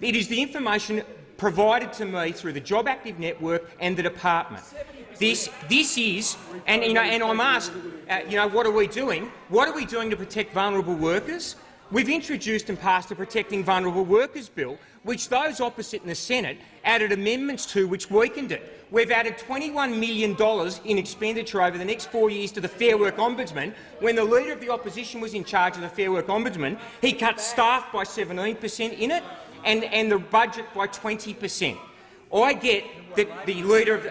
It is the information provided to me through the Job Active Network and the department. This is, and I'm asked, what are we doing? What are we doing to protect vulnerable workers? We've introduced and passed the Protecting Vulnerable Workers Bill, which those opposite in the Senate added amendments to which weakened it. We've added $21 million in expenditure over the next 4 years to the Fair Work Ombudsman. When the Leader of the Opposition was in charge of the Fair Work Ombudsman, he cut staff by 17% in it and the budget by 20%. I get that the Leader of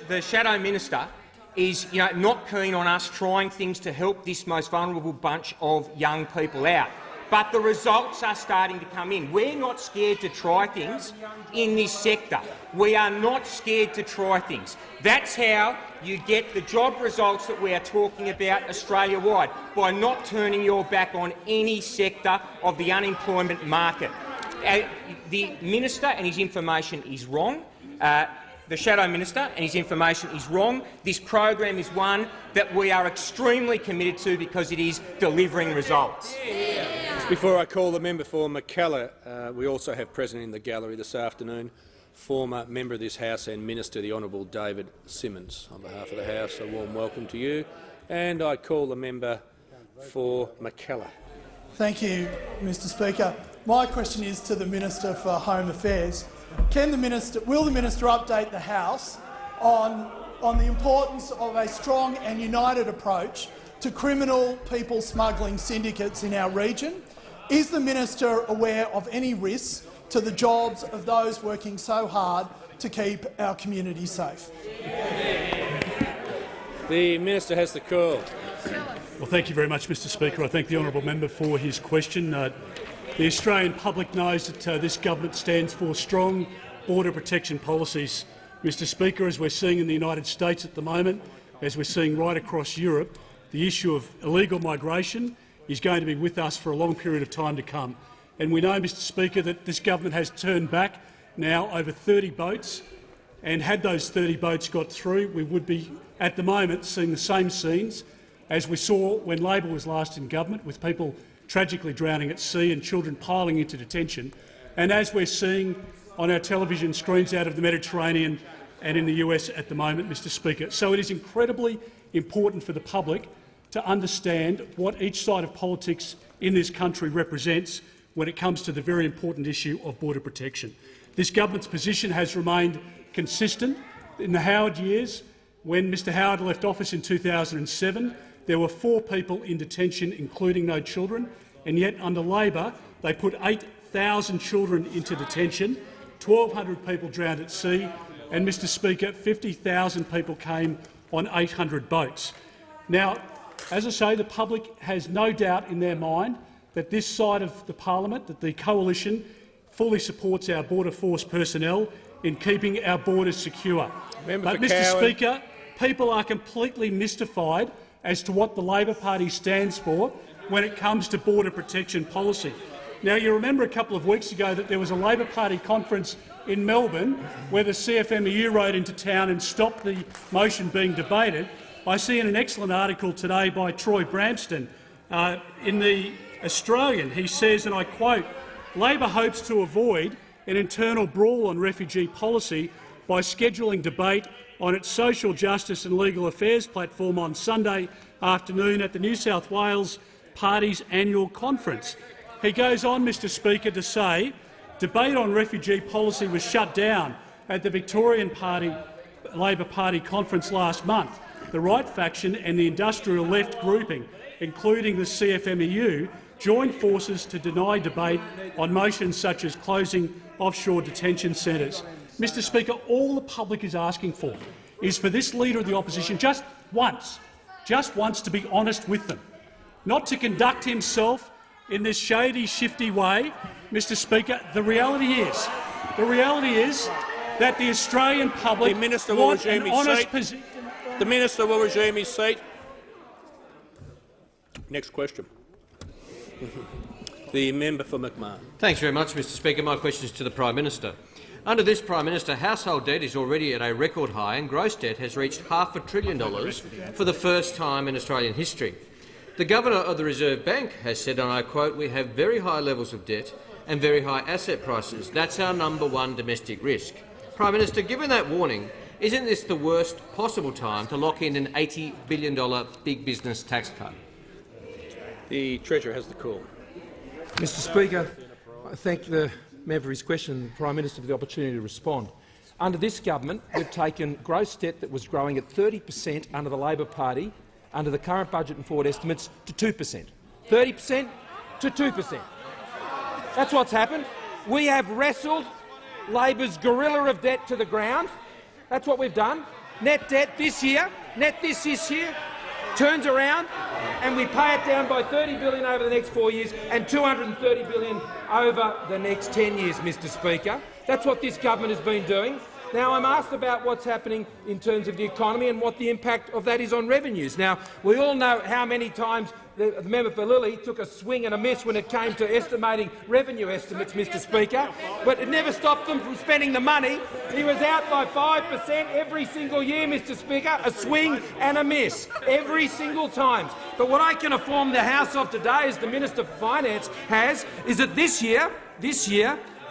the Shadow Minister is not keen on us trying things to help this most vulnerable bunch of young people out. But the results are starting to come in. We're not scared to try things in this sector. We are not scared to try things. That's how you get the job results that we are talking about Australia-wide, by not turning your back on any sector of the unemployment market. The Minister and his information is wrong. The Shadow Minister and his information is wrong. This program is one that we are extremely committed to because it is delivering results. Just before I call the member for Mackellar, we also have present in the gallery this afternoon former member of this House and Minister, the Honourable David Simmons. On behalf of the House, a warm welcome to you. And I call the member for Mackellar. Thank you, Mr Speaker. My question is to the Minister for Home Affairs. Will the Minister update the House on the importance of a strong and united approach to criminal people smuggling syndicates in our region? Is the Minister aware of any risks to the jobs of those working so hard to keep our community safe? The Minister has the call. Well, thank you very much, Mr Speaker. I thank the honourable member for his question. The Australian public knows that this government stands for strong border protection policies. Mr Speaker, as we're seeing in the United States at the moment, as we're seeing right across Europe, the issue of illegal migration is going to be with us for a long period of time to come. And we know, Mr Speaker, that this government has turned back now over 30 boats, and had those 30 boats got through, we would be at the moment seeing the same scenes as we saw when Labor was last in government, with people tragically drowning at sea and children piling into detention, and as we're seeing on our television screens out of the Mediterranean and in the US at the moment, Mr Speaker. So it is incredibly important for the public to understand what each side of politics in this country represents when it comes to the very important issue of border protection. This government's position has remained consistent. In the Howard years, when Mr Howard left office in 2007, there were 4 people in detention, including no children, and yet under Labor they put 8,000 children into detention, 1,200 people drowned at sea, and, Mr Speaker, 50,000 people came on 800 boats. Now, as I say, the public has no doubt in their mind that this side of the parliament, that the coalition, fully supports our Border Force personnel in keeping our borders secure. But, Mr Speaker, people are completely mystified as to what the Labor Party stands for when it comes to border protection policy. Now, you remember a couple of weeks ago that there was a Labor Party conference in Melbourne where the CFMEU rode into town and stopped the motion being debated. I see in an excellent article today by Troy Bramston in the Australian, he says, and I quote, "Labor hopes to avoid an internal brawl on refugee policy by scheduling debate on its social justice and legal affairs platform on Sunday afternoon at the New South Wales Party's annual conference." He goes on, Mr Speaker, to say debate on refugee policy was shut down at the Victorian Labor Party conference last month. The right faction and the industrial left grouping, including the CFMEU, joined forces to deny debate on motions such as closing offshore detention centres. Mr Speaker, all the public is asking for is for this Leader of the Opposition just once to be honest with them, not to conduct himself in this shady, shifty way. Mr Speaker, the reality is that the Australian public want an honest position. The Minister will resume his seat. Next question. The member for McMahon. Thanks very much, Mr Speaker. My question is to the Prime Minister. Under this Prime Minister, household debt is already at a record high and gross debt has reached $500 billion for the first time in Australian history. The Governor of the Reserve Bank has said, and I quote, "We have very high levels of debt and very high asset prices. That's our #1 domestic risk." Prime Minister, given that warning, Isn't this the worst possible time to lock in an $80 billion big business tax cut? The Treasurer has the call. Mr Speaker, I thank the member for his question and the Prime Minister for the opportunity to respond. Under this government, we've taken gross debt that was growing at 30% under the Labor Party, under the current budget and forward estimates, to 2%. 30% to 2%. That's what's happened. We have wrestled Labor's gorilla of debt to the ground. That's what we've done. Net debt this year, turns around, and we pay it down by $30 billion over the next 4 years and $230 billion over the next 10 years, Mr Speaker. That's what this government has been doing. Now, I'm asked about what's happening in terms of the economy and what the impact of that is on revenues. Now, we all know how many times the member for Lilley took a swing and a miss when it came to estimating revenue estimates, Mr Speaker, but it never stopped them from spending the money. He was out by 5% every single year, Mr Speaker, a swing and a miss, every single time. But what I can inform the House of today, as the Minister for Finance has, is that this year,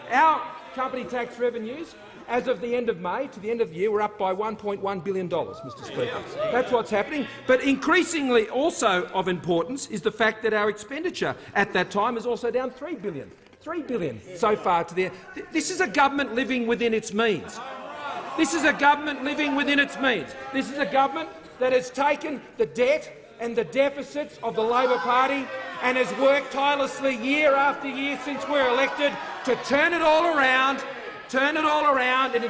our company tax revenues, as of the end of May to the end of the year, we're up by $1.1 billion, Mr Speaker. That's what's happening. But increasingly also of importance is the fact that our expenditure at that time is also down $3 billion. $3 billion so far to the end. This is a government living within its means. This is a government living within its means. This is a government that has taken the debt and the deficits of the Labor Party and has worked tirelessly year after year since we're elected to turn it all around, and in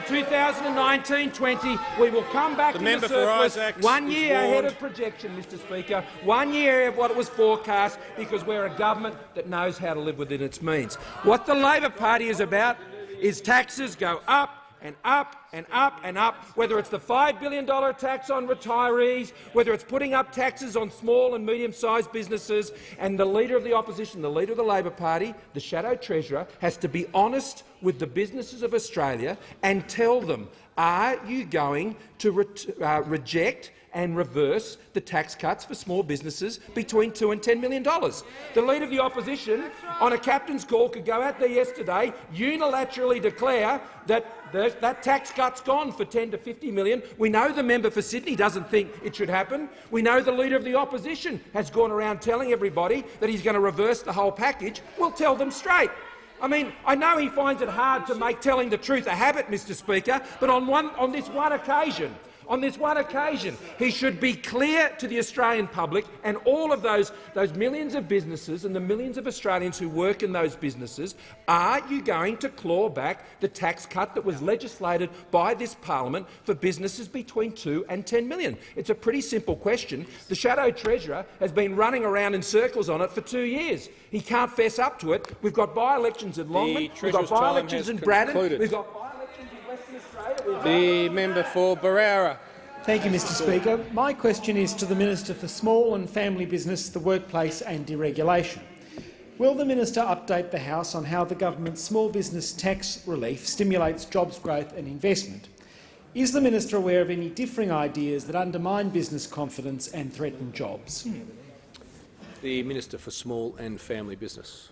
2019-20 we will come back in the surplus 1 year ahead of projection, Mr Speaker, 1 year ahead of what it was forecast, because we're a government that knows how to live within its means. What the Labor Party is about is taxes go up and up and up and up, whether it's the $5 billion tax on retirees, whether it's putting up taxes on small and medium-sized businesses, and the Leader of the Opposition, the Leader of the Labor Party, the Shadow Treasurer, has to be honest with the businesses of Australia and tell them, are you going to reject and reverse the tax cuts for small businesses between $2 and $10 million. The Leader of the Opposition, on a captain's call, could go out there yesterday, unilaterally declare that that tax cut's gone for $10 to $50 million. We know the member for Sydney doesn't think it should happen. We know the Leader of the Opposition has gone around telling everybody that he's going to reverse the whole package. We'll tell them straight. I mean, I know he finds it hard to make telling the truth a habit, Mr Speaker, but on this one occasion, he should be clear to the Australian public and all of those millions of businesses and the millions of Australians who work in those businesses, are you going to claw back the tax cut that was legislated by this parliament for businesses between $2 and $10 million? It's a pretty simple question. The Shadow Treasurer has been running around in circles on it for 2 years. He can't fess up to it. We've got by-elections in Longman, we've got by-elections in Braddon, we've got by-elections in Western Australia. The member for Barara. Thank you, Mr Speaker. My question is to the Minister for Small and Family Business, the Workplace and Deregulation. Will the Minister update the House on how the government's small business tax relief stimulates jobs growth and investment? Is the Minister aware of any differing ideas that undermine business confidence and threaten jobs? The Minister for Small and Family Business.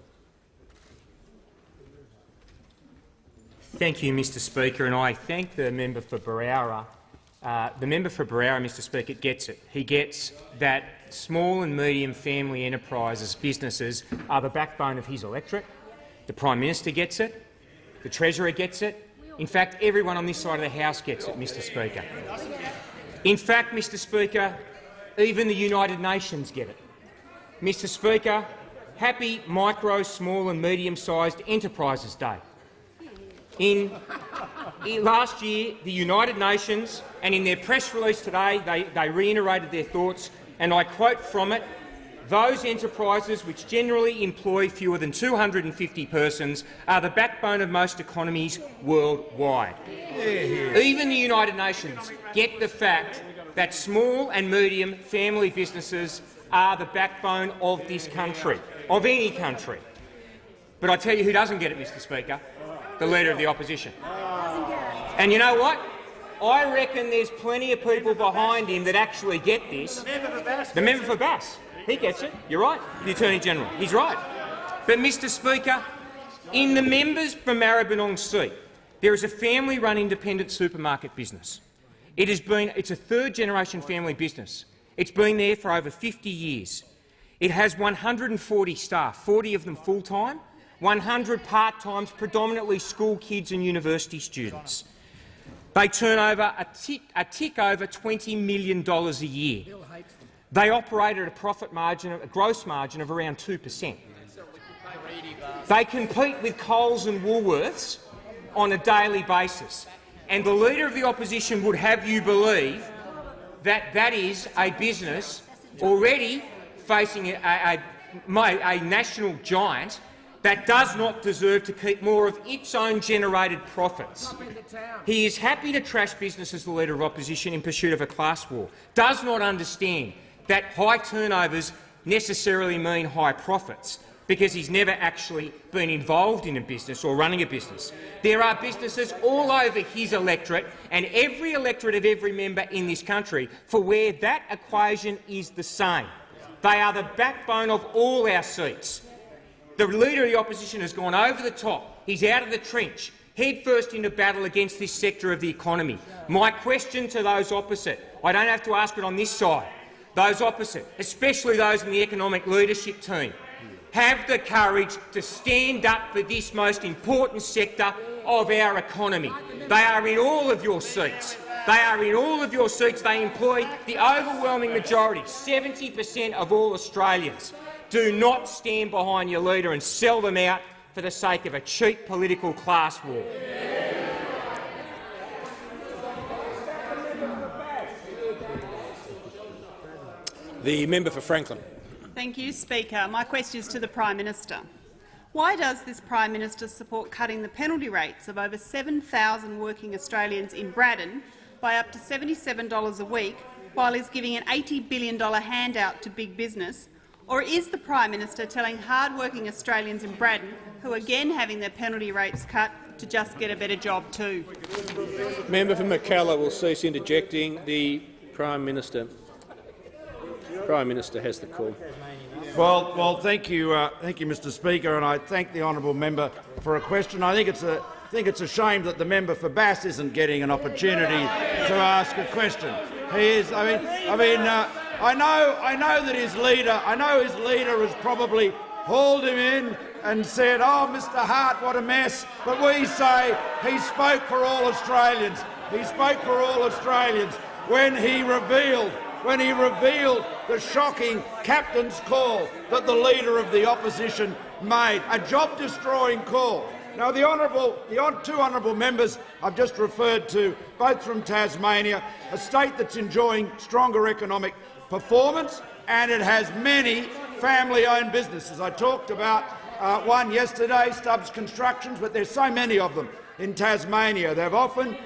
Thank you, Mr Speaker, and I thank the member for Barara. The member for Barara, Mr Speaker, gets it. He gets that small and medium family enterprises, businesses, are the backbone of his electorate. The Prime Minister gets it. The Treasurer gets it. In fact, everyone on this side of the House gets it, Mr Speaker. In fact, Mr Speaker, even the United Nations get it. Mr Speaker, happy Micro, Small and Medium-Sized Enterprises Day. Last year, the United Nations, and in their press release today, they reiterated their thoughts, and I quote from it, "Those enterprises which generally employ fewer than 250 persons are the backbone of most economies worldwide." Even the United Nations get the fact that small and medium family businesses are the backbone of this country, of any country. But I tell you who doesn't get it, Mr Speaker. The Leader of the Opposition. And you know what? I reckon there's plenty of people behind him that actually get this. The member for Bass. He gets it. You're right. The Attorney-General. He's right. But, Mr Speaker, in the members for Maribyrnong seat, there is a family-run independent supermarket business. It's a third-generation family business. It's been there for over 50 years. It has 140 staff, 40 of them full-time, 100 part-times, predominantly school kids and university students. They turn over a tick over $20 million a year. They operate at a gross margin of around 2%. They compete with Coles and Woolworths on a daily basis, and the Leader of the Opposition would have you believe that that is a business already facing a national giant that does not deserve to keep more of its own generated profits. He is happy to trash business as the Leader of Opposition in pursuit of a class war, does not understand that high turnovers necessarily mean high profits, because he's never actually been involved in a business or running a business. There are businesses all over his electorate and every electorate of every member in this country for where that equation is the same. They are the backbone of all our seats. The Leader of the Opposition has gone over the top. He's out of the trench, headfirst into battle against this sector of the economy. My question to those opposite, I don't have to ask it on this side, those opposite, especially those in the economic leadership team, have the courage to stand up for this most important sector of our economy. They are in all of your seats. They are in all of your seats. They employ the overwhelming majority, 70% of all Australians. Do not stand behind your leader and sell them out for the sake of a cheap political class war. The member for Franklin. Thank you, Speaker. My question is to the Prime Minister. Why does this Prime Minister support cutting the penalty rates of over 7,000 working Australians in Braddon by up to $77 a week, while he's giving an $80 billion handout to big business? Or is the Prime Minister telling hard-working Australians in Braddon, who are again having their penalty rates cut, to just get a better job too? Member for Mackellar will cease interjecting. The Prime Minister. Prime Minister has the call. Well, thank you, Mr. Speaker, and I thank the honourable member for a question. I think it's a shame that the member for Bass isn't getting an opportunity to ask a question. He is. I know that his leader has probably hauled him in and said, "Oh, Mr. Hart, what a mess." But we say he spoke for all Australians. He spoke for all Australians when he revealed the shocking captain's call that the Leader of the Opposition made, a job-destroying call. Now, the two honourable members I've just referred to, both from Tasmania, a state that's enjoying stronger economic performance, and it has many family-owned businesses. I talked about one yesterday, Stubbs Constructions, but there's so many of them in Tasmania. They've often,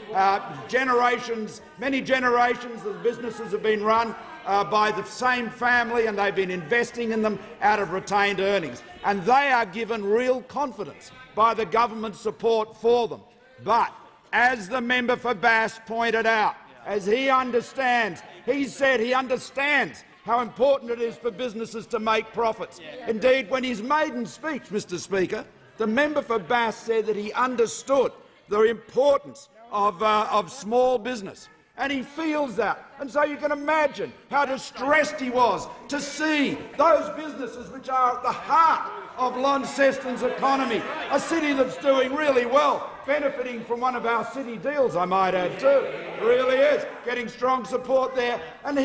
many generations of businesses have been run by the same family, and they've been investing in them out of retained earnings. And they are given real confidence by the government support for them. But, as the member for Bass pointed out, as he understands, he said he understands how important it is for businesses to make profits. Indeed, when his maiden speech, Mr. Speaker, the member for Bass said that he understood the importance of small business, and he feels that. And so you can imagine how distressed he was to see those businesses which are at the heart of Launceston's economy, a city that's doing really well, benefiting from one of our city deals, I might add too. It really is, getting strong support there. And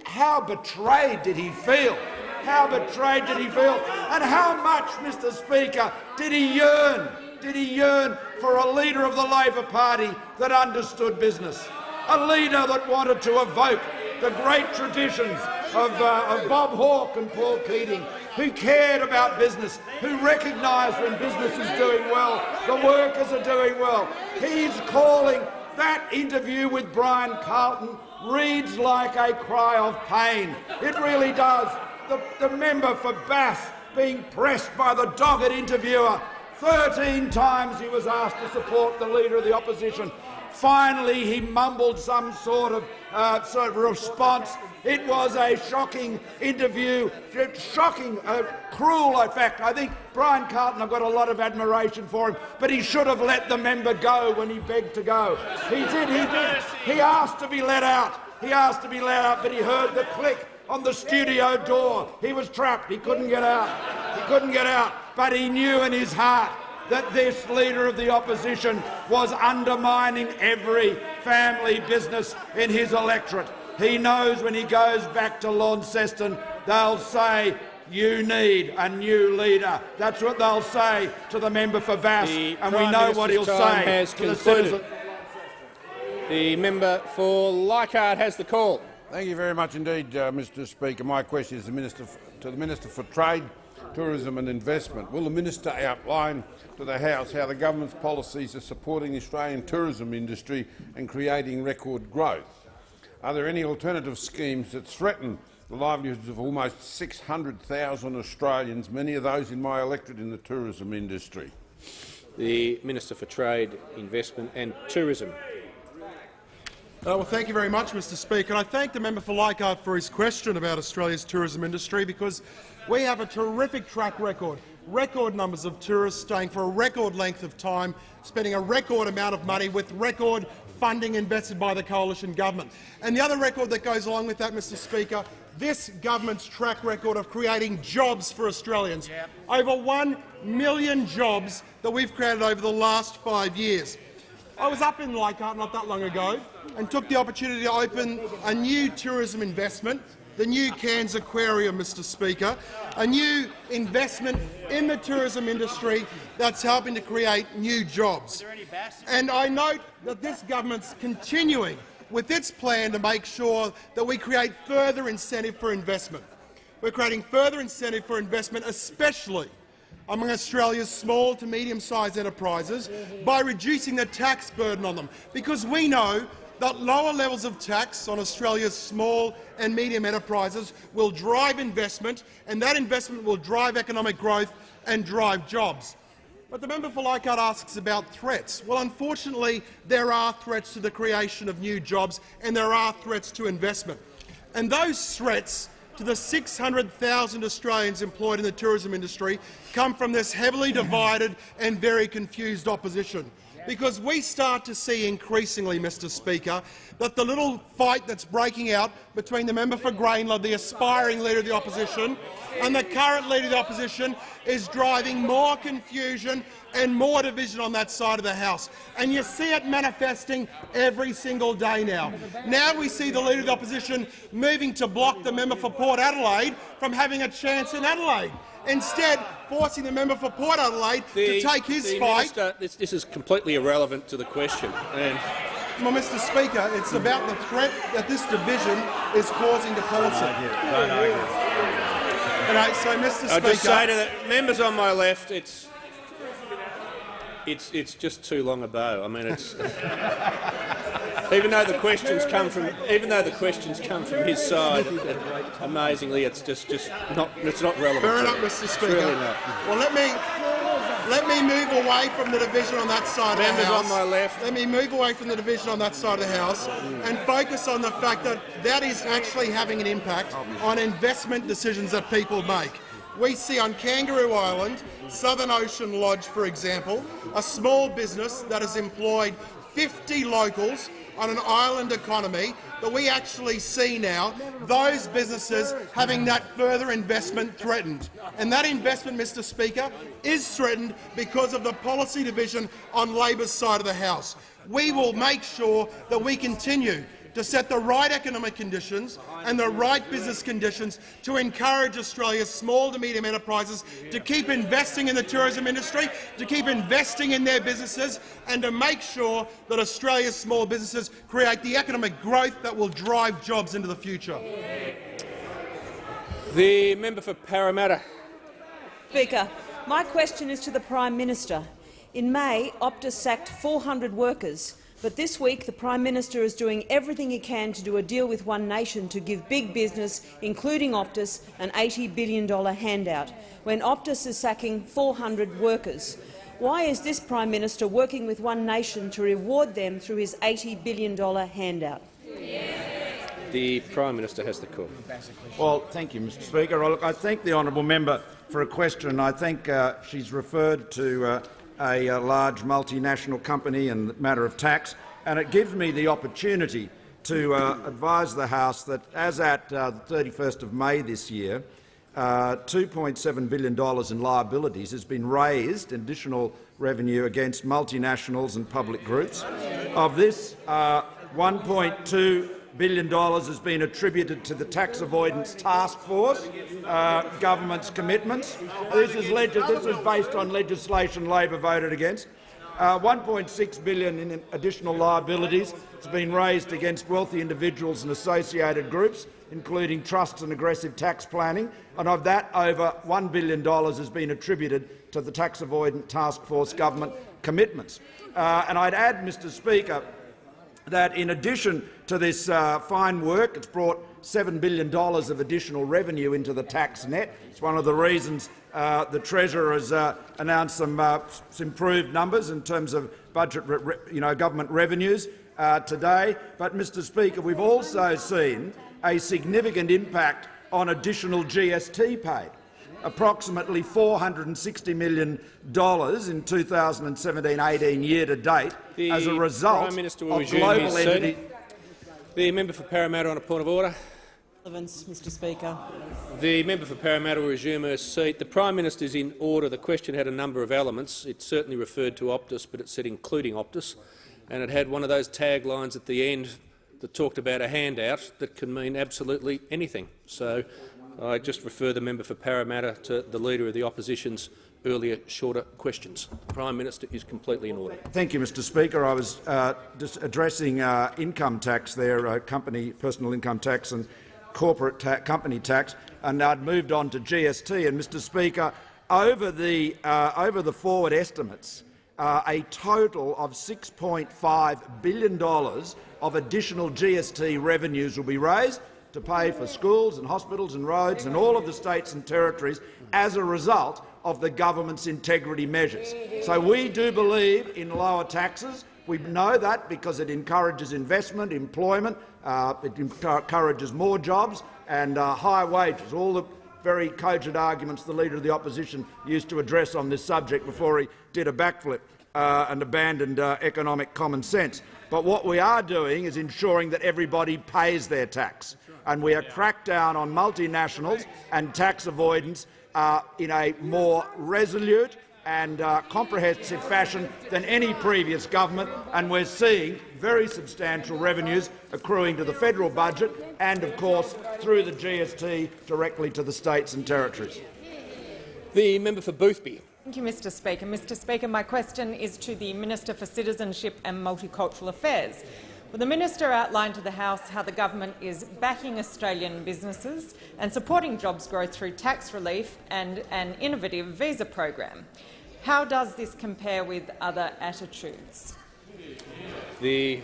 how betrayed did he feel? How betrayed did he feel? And how much, Mr. Speaker, did he yearn? Did he yearn for a leader of the Labor Party that understood business? A leader that wanted to evoke the great traditions of Bob Hawke and Paul Keating, who cared about business, who recognised when business is doing well, the workers are doing well. He's calling that interview with Brian Carlton reads like a cry of pain. It really does. The member for Bass being pressed by the dogged interviewer. 13 times he was asked to support the Leader of the Opposition. Finally, he mumbled some sort of response. It was a shocking interview, shocking, cruel. In fact, I think Brian Carlton, I've got a lot of admiration for him, but he should have let the member go when he begged to go. He did. He asked to be let out. But he heard the click on the studio door. He was trapped. He couldn't get out. But he knew in his heart that this Leader of the Opposition was undermining every family business in his electorate. He knows when he goes back to Launceston, they'll say, "You need a new leader." That's what they'll say to the member for Bass, and we know what he'll say to the citizens. The member for Leichhardt has the call. Thank you very much indeed, Mr Speaker. My question is to the Minister for Trade, Tourism and Investment. Will the minister outline to the House how the government's policies are supporting the Australian tourism industry and creating record growth? Are there any alternative schemes that threaten the livelihoods of almost 600,000 Australians, many of those in my electorate in the tourism industry? The Minister for Trade, Investment and Tourism. Well, thank you very much, Mr Speaker. And I thank the member for Leichhardt for his question about Australia's tourism industry, because we have a terrific track record. Record numbers of tourists staying for a record length of time, spending a record amount of money with record funding invested by the coalition government. And the other record that goes along with that, Mr Speaker, this government's track record of creating jobs for Australians. Yep. Over 1 million jobs that we've created over the last 5 years. I was up in Leichhardt not that long ago and took the opportunity to open a new tourism investment, the new Cairns Aquarium, Mr Speaker, a new investment in the tourism industry that's helping to create new jobs. And I note that this government's continuing with its plan to make sure that we create further incentive for investment. We're creating further incentive for investment, especially among Australia's small to medium-sized enterprises, by reducing the tax burden on them, because we know that lower levels of tax on Australia's small and medium enterprises will drive investment, and that investment will drive economic growth and drive jobs. But the member for Leichhardt asks about threats. Well, unfortunately, there are threats to the creation of new jobs, and there are threats to investment. And those threats to the 600,000 Australians employed in the tourism industry come from this heavily divided and very confused opposition. Because we start to see increasingly, Mr Speaker, that the little fight that's breaking out between the member for Grayndler, the aspiring Leader of the Opposition, and the current Leader of the Opposition is driving more confusion and more division on that side of the House. And you see it manifesting every single day now. Now we see the Leader of the Opposition moving to block the member for Port Adelaide from having a chance in Adelaide, instead forcing the member for Port Adelaide to take his fight. Minister, this is completely irrelevant to the question. Well, Mr Speaker, it's about the threat that this division is causing to policy. So, Mr Speaker, I'll just say to the members on my left, it's just too long a bow. I mean, it's even though the questions come from his side, amazingly, it's just not relevant. Fair enough, Mr Speaker. Really not. Well, let me move away from the division on that side of the House. Members on my left. Let me move away from the division on that side of the House and focus on the fact that that is actually having an impact on investment decisions that people make. We see on Kangaroo Island, Southern Ocean Lodge, for example, a small business that has employed 50 locals on an island economy, that we actually see now those businesses having that further investment threatened. And that investment, Mr Speaker, is threatened because of the policy division on Labor's side of the House. We will make sure that we continue to set the right economic conditions and the right business conditions to encourage Australia's small to medium enterprises to keep investing in the tourism industry, to keep investing in their businesses, and to make sure that Australia's small businesses create the economic growth that will drive jobs into the future. The member for Parramatta. Speaker, my question is to the Prime Minister. In May, Optus sacked 400 workers. But this week, the Prime Minister is doing everything he can to do a deal with One Nation to give big business, including Optus, an $80 billion handout, when Optus is sacking 400 workers. Why is this Prime Minister working with One Nation to reward them through his $80 billion handout? The Prime Minister has the call. Well, thank you, Mr Speaker. Look, I thank the honourable member for a question. I think she's referred to a large multinational company in the matter of tax, and it gives me the opportunity to advise the House that, as at the 31st of May this year, $2.7 billion in liabilities has been raised in additional revenue against multinationals and public groups. Of this, $1.2 billion has been attributed to the Tax Avoidance Task Force, government's commitments. This is based on legislation Labor voted against. $1.6 billion in additional liabilities has been raised against wealthy individuals and associated groups, including trusts and aggressive tax planning, and of that, over $1 billion has been attributed to the Tax Avoidance Task Force government commitments. And I'd add, Mr Speaker, that in addition to this fine work, it's brought $7 billion of additional revenue into the tax net. It's one of the reasons the Treasurer has announced some improved numbers in terms of budget, government revenues today. But, Mr Speaker, we've also seen a significant impact on additional GST paid, approximately $460 million in 2017-18 year to date as a result of global entity. The member for Parramatta on a point of order. Mr Speaker. The member for Parramatta will resume her seat. The Prime Minister is in order. The question had a number of elements. It certainly referred to Optus, but it said including Optus, and it had one of those taglines at the end that talked about a handout that can mean absolutely anything. So I just refer the member for Parramatta to the Leader of the Opposition's earlier shorter questions. The Prime Minister is completely in order. Thank you, Mr Speaker. I was just addressing income tax there, personal income tax and corporate company tax, and I'd moved on to GST. And, Mr Speaker, over the forward estimates, a total of $6.5 billion of additional GST revenues will be raised to pay for schools and hospitals and roads and all of the states and territories as a result of the government's integrity measures. So we do believe in lower taxes. We know that because it encourages investment, employment, it encourages more jobs and higher wages, all the very cogent arguments the Leader of the Opposition used to address on this subject before he did a backflip and abandoned economic common sense. But what we are doing is ensuring that everybody pays their tax, and we are cracked down on multinationals and tax avoidance in a more resolute and comprehensive fashion than any previous government, and we're seeing very substantial revenues accruing to the federal budget and, of course, through the GST directly to the states and territories. The member for Boothby. Thank you, Mr Speaker. Mr Speaker, my question is to the Minister for Citizenship and Multicultural Affairs. Well, the Minister outlined to the House how the government is backing Australian businesses and supporting jobs growth through tax relief and an innovative visa program. How does this compare with other attitudes? The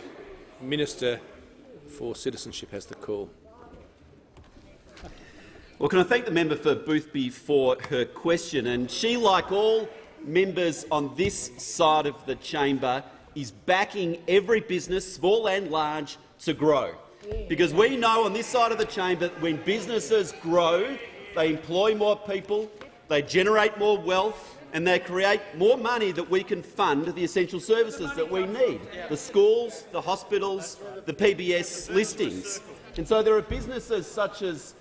Minister for Citizenship has the call. Well, can I thank the member for Boothby for her question? And she, like all members on this side of the chamber, is backing every business, small and large, to grow. Because we know on this side of the chamber that when businesses grow, they employ more people, they generate more wealth, and they create more money that we can fund the essential services that we need, the schools, the hospitals, the PBS listings. And so there are businesses such as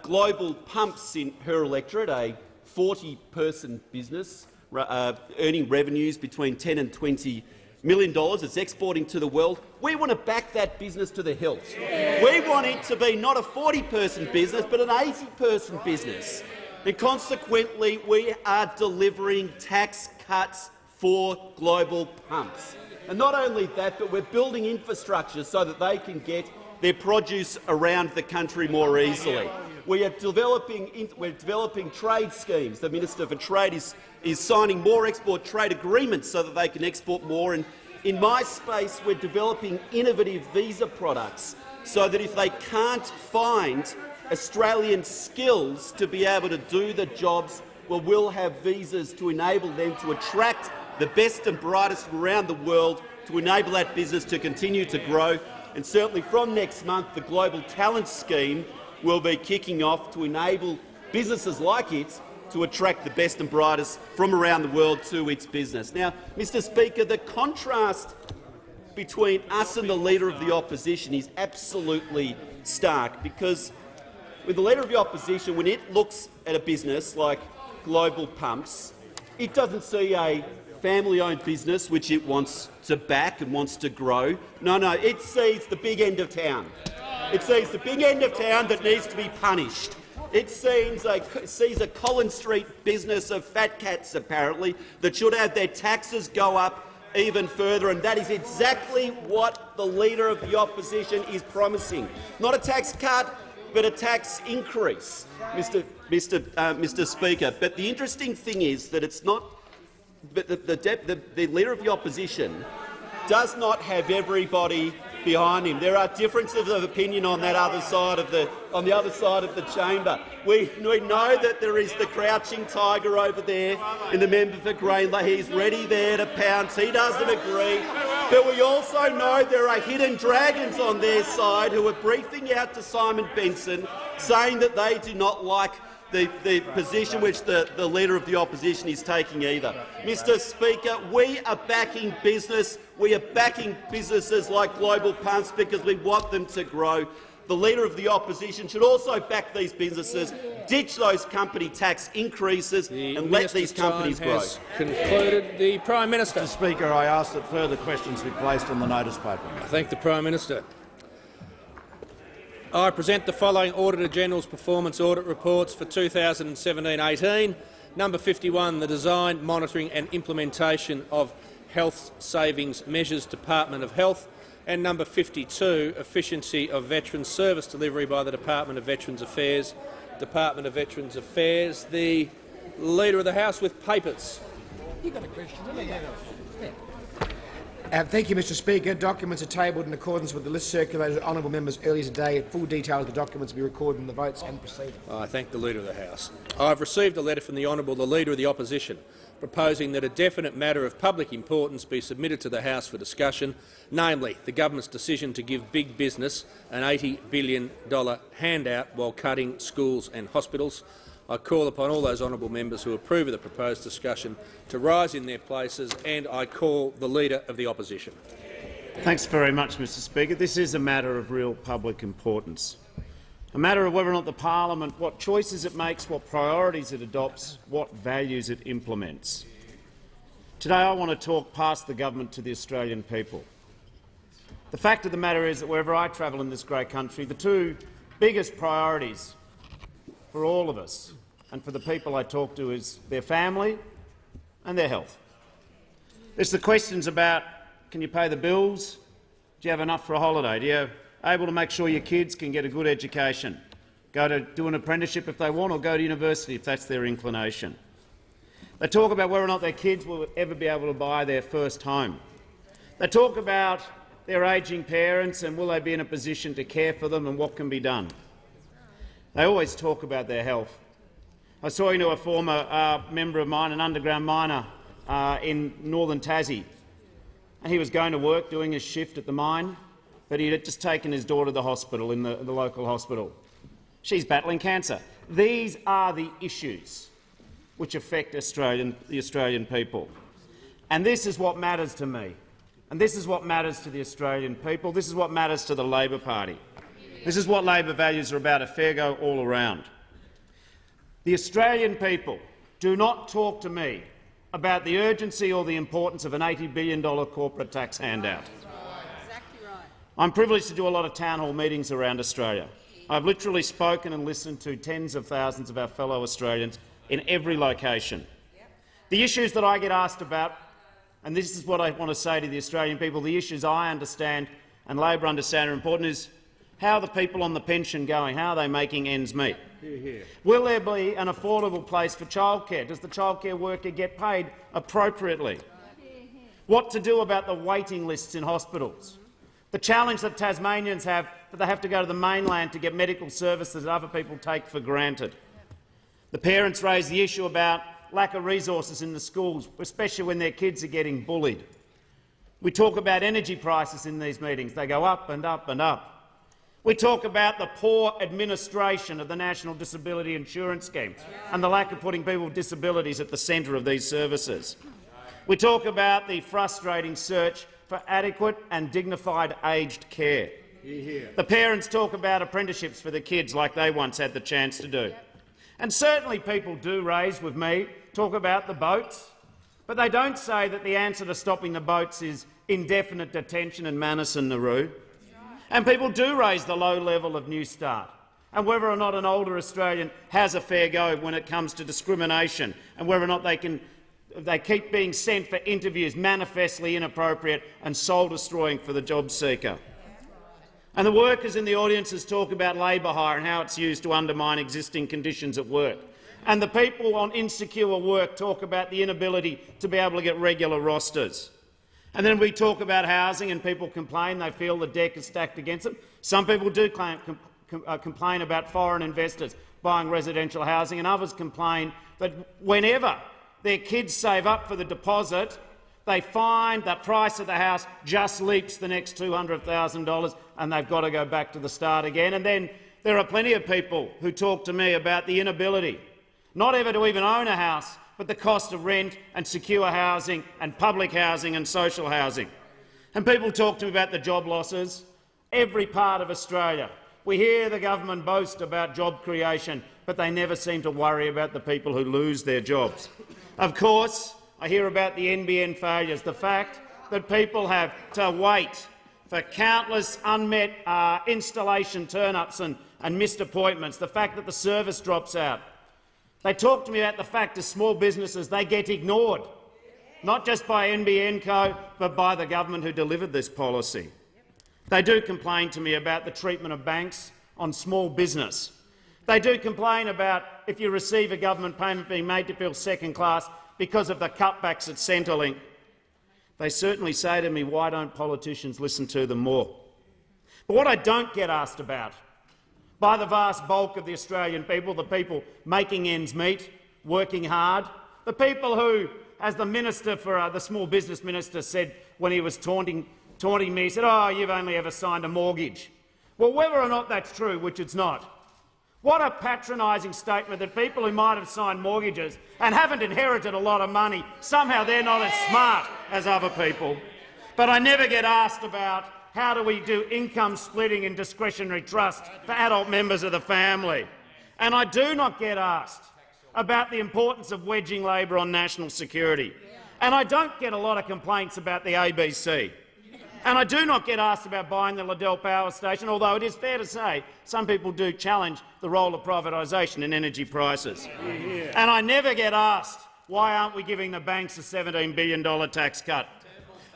Global Pumps in her electorate, a 40-person business earning revenues between $10 and $20 million. It's exporting to the world. We want to back that business to the hilt. We want it to be not a 40-person business but an 80-person business. And consequently, we are delivering tax cuts for Global Pumps. And not only that, but we're building infrastructure so that they can get their produce around the country more easily. We are developing trade schemes. The Minister for Trade is signing more export trade agreements so that they can export more. And in my space, we're developing innovative visa products so that if they can't find Australian skills to be able to do the jobs, well, we'll have visas to enable them to attract the best and brightest from around the world to enable that business to continue to grow. And certainly from next month, the Global Talent Scheme will be kicking off to enable businesses like it to attract the best and brightest from around the world to its business. Now, Mr Speaker, the contrast between us and the Leader of the Opposition is absolutely stark, because with the Leader of the Opposition, when it looks at a business like Global Pumps, it doesn't see a family-owned business which it wants to back and wants to grow. No, it sees the big end of town. It sees the big end of town that needs to be punished. It sees a Collins Street business of fat cats, apparently, that should have their taxes go up even further, and that is exactly what the Leader of the Opposition is promising. Not a tax cut, but a tax increase, Mr. Speaker. But the interesting thing is that it's not. But the Leader of the Opposition does not have everybody behind him. There are differences of opinion on that other side of the chamber. We know that there is the crouching tiger over there in the member for Greenlaw. He's ready there to pounce. He doesn't agree. But we also know there are hidden dragons on their side who are briefing out to Simon Benson, saying that they do not like the position which the Leader of the Opposition is taking either. Mr Speaker, we are backing business. We are backing businesses like Global Pumps because we want them to grow. The Leader of the Opposition should also back these businesses, ditch those company tax increases and let these companies grow. Concluded. The Prime Minister. Mr Speaker, I ask that further questions be placed on the notice paper. I thank the Prime Minister. I present the following Auditor-General's Performance Audit Reports for 2017-18. Number 51, the Design, Monitoring and Implementation of Health Savings Measures, Department of Health. And number 52, Efficiency of Veterans Service Delivery by the Department of Veterans Affairs. Department of Veterans Affairs. The Leader of the House with papers. You got a question, didn't you? Thank you, Mr Speaker. Documents are tabled in accordance with the list circulated to honourable members earlier today. Full details of the documents will be recorded in the votes and proceedings. I thank the Leader of the House. I have received a letter from the Honourable the Leader of the Opposition proposing that a definite matter of public importance be submitted to the House for discussion, namely the government's decision to give big business an $80 billion handout while cutting schools and hospitals. I call upon all those honourable members who approve of the proposed discussion to rise in their places, and I call the Leader of the Opposition. Thanks very much, Mr Speaker. This is a matter of real public importance. A matter of whether or not the parliament, what choices it makes, what priorities it adopts, what values it implements. Today I want to talk past the government to the Australian people. The fact of the matter is that wherever I travel in this great country, the two biggest priorities for all of us and for the people I talk to is their family and their health. There's the questions about, can you pay the bills? Do you have enough for a holiday? Do you able to make sure your kids can get a good education, go to do an apprenticeship if they want, or go to university if that's their inclination? They talk about whether or not their kids will ever be able to buy their first home. They talk about their ageing parents and will they be in a position to care for them and what can be done. They always talk about their health. I was talking to a former member of mine, an underground miner in northern Tassie. And he was going to work, doing his shift at the mine, but he had just taken his daughter to the hospital, in the local hospital. She's battling cancer. These are the issues which affect the Australian people. And this is what matters to me. And this is what matters to the Australian people. This is what matters to the Labor Party. This is what Labor values are about, a fair go all around. The Australian people do not talk to me about the urgency or the importance of an $80 billion corporate tax handout. I'm privileged to do a lot of town hall meetings around Australia. I've literally spoken and listened to tens of thousands of our fellow Australians in every location. The issues that I get asked about, and this is what I want to say to the Australian people, the issues I understand and Labor understand are important, is how are the people on the pension going? How are they making ends meet? Will there be an affordable place for childcare? Does the childcare worker get paid appropriately? What to do about the waiting lists in hospitals? The challenge that Tasmanians have, that they have to go to the mainland to get medical services that other people take for granted. The parents raise the issue about lack of resources in the schools, especially when their kids are getting bullied. We talk about energy prices in these meetings. They go up and up and up. We talk about the poor administration of the National Disability Insurance Scheme and the lack of putting people with disabilities at the centre of these services. We talk about the frustrating search for adequate and dignified aged care. The parents talk about apprenticeships for the kids like they once had the chance to do. And certainly people do raise with me, talk about the boats, but they don't say that the answer to stopping the boats is indefinite detention in Manus and Nauru. And people do raise the low level of New Start and whether or not an older Australian has a fair go when it comes to discrimination and whether or not they keep being sent for interviews manifestly inappropriate and soul-destroying for the job seeker. And the workers in the audiences talk about labour hire and how it's used to undermine existing conditions at work. And the people on insecure work talk about the inability to be able to get regular rosters. And then we talk about housing and people complain they feel the deck is stacked against them. Some people do complain about foreign investors buying residential housing, and others complain that whenever their kids save up for the deposit, they find the price of the house just leaps the next $200,000 and they've got to go back to the start again. And then there are plenty of people who talk to me about the inability not ever to even own a house, but the cost of rent and secure housing and public housing and social housing. And people talk to me about the job losses. Every part of Australia, we hear the government boast about job creation, but they never seem to worry about the people who lose their jobs. Of course, I hear about the NBN failures, the fact that people have to wait for countless unmet installation turn-ups and missed appointments, the fact that the service drops out. They talk to me about the fact as small businesses they get ignored, not just by NBN Co, but by the government who delivered this policy. They do complain to me about the treatment of banks on small business. They do complain about if you receive a government payment being made to feel second class because of the cutbacks at Centrelink. They certainly say to me, why don't politicians listen to them more? But what I don't get asked about by the vast bulk of the Australian people, the people making ends meet, working hard, the people who, as the minister for the small business minister said when he was taunting me, he said, "Oh, you've only ever signed a mortgage." Well, whether or not that's true, which it's not, what a patronising statement that people who might have signed mortgages and haven't inherited a lot of money, somehow they're not as smart as other people. But I never get asked about how do we do income splitting in discretionary trust for adult members of the family. And I do not get asked about the importance of wedging Labor on national security. And I don't get a lot of complaints about the ABC. And I do not get asked about buying the Liddell Power Station, although it is fair to say some people do challenge the role of privatisation in energy prices. And I never get asked why aren't we giving the banks a $17 billion tax cut.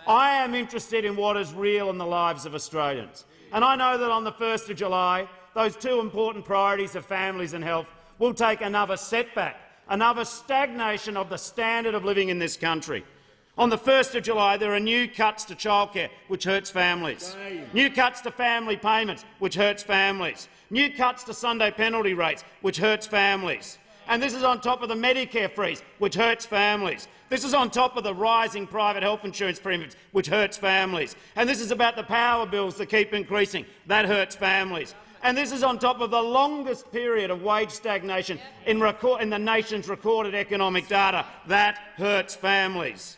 I am interested in what is real in the lives of Australians. And I know that on the 1st of July, those two important priorities of families and health will take another setback, another stagnation of the standard of living in this country. On the 1st of July, there are new cuts to childcare, which hurts families, new cuts to family payments, which hurts families, new cuts to Sunday penalty rates, which hurts families. And this is on top of the Medicare freeze, which hurts families. This is on top of the rising private health insurance premiums, which hurts families. And this is about the power bills that keep increasing. That hurts families. And this is on top of the longest period of wage stagnation in the nation's recorded economic data. That hurts families.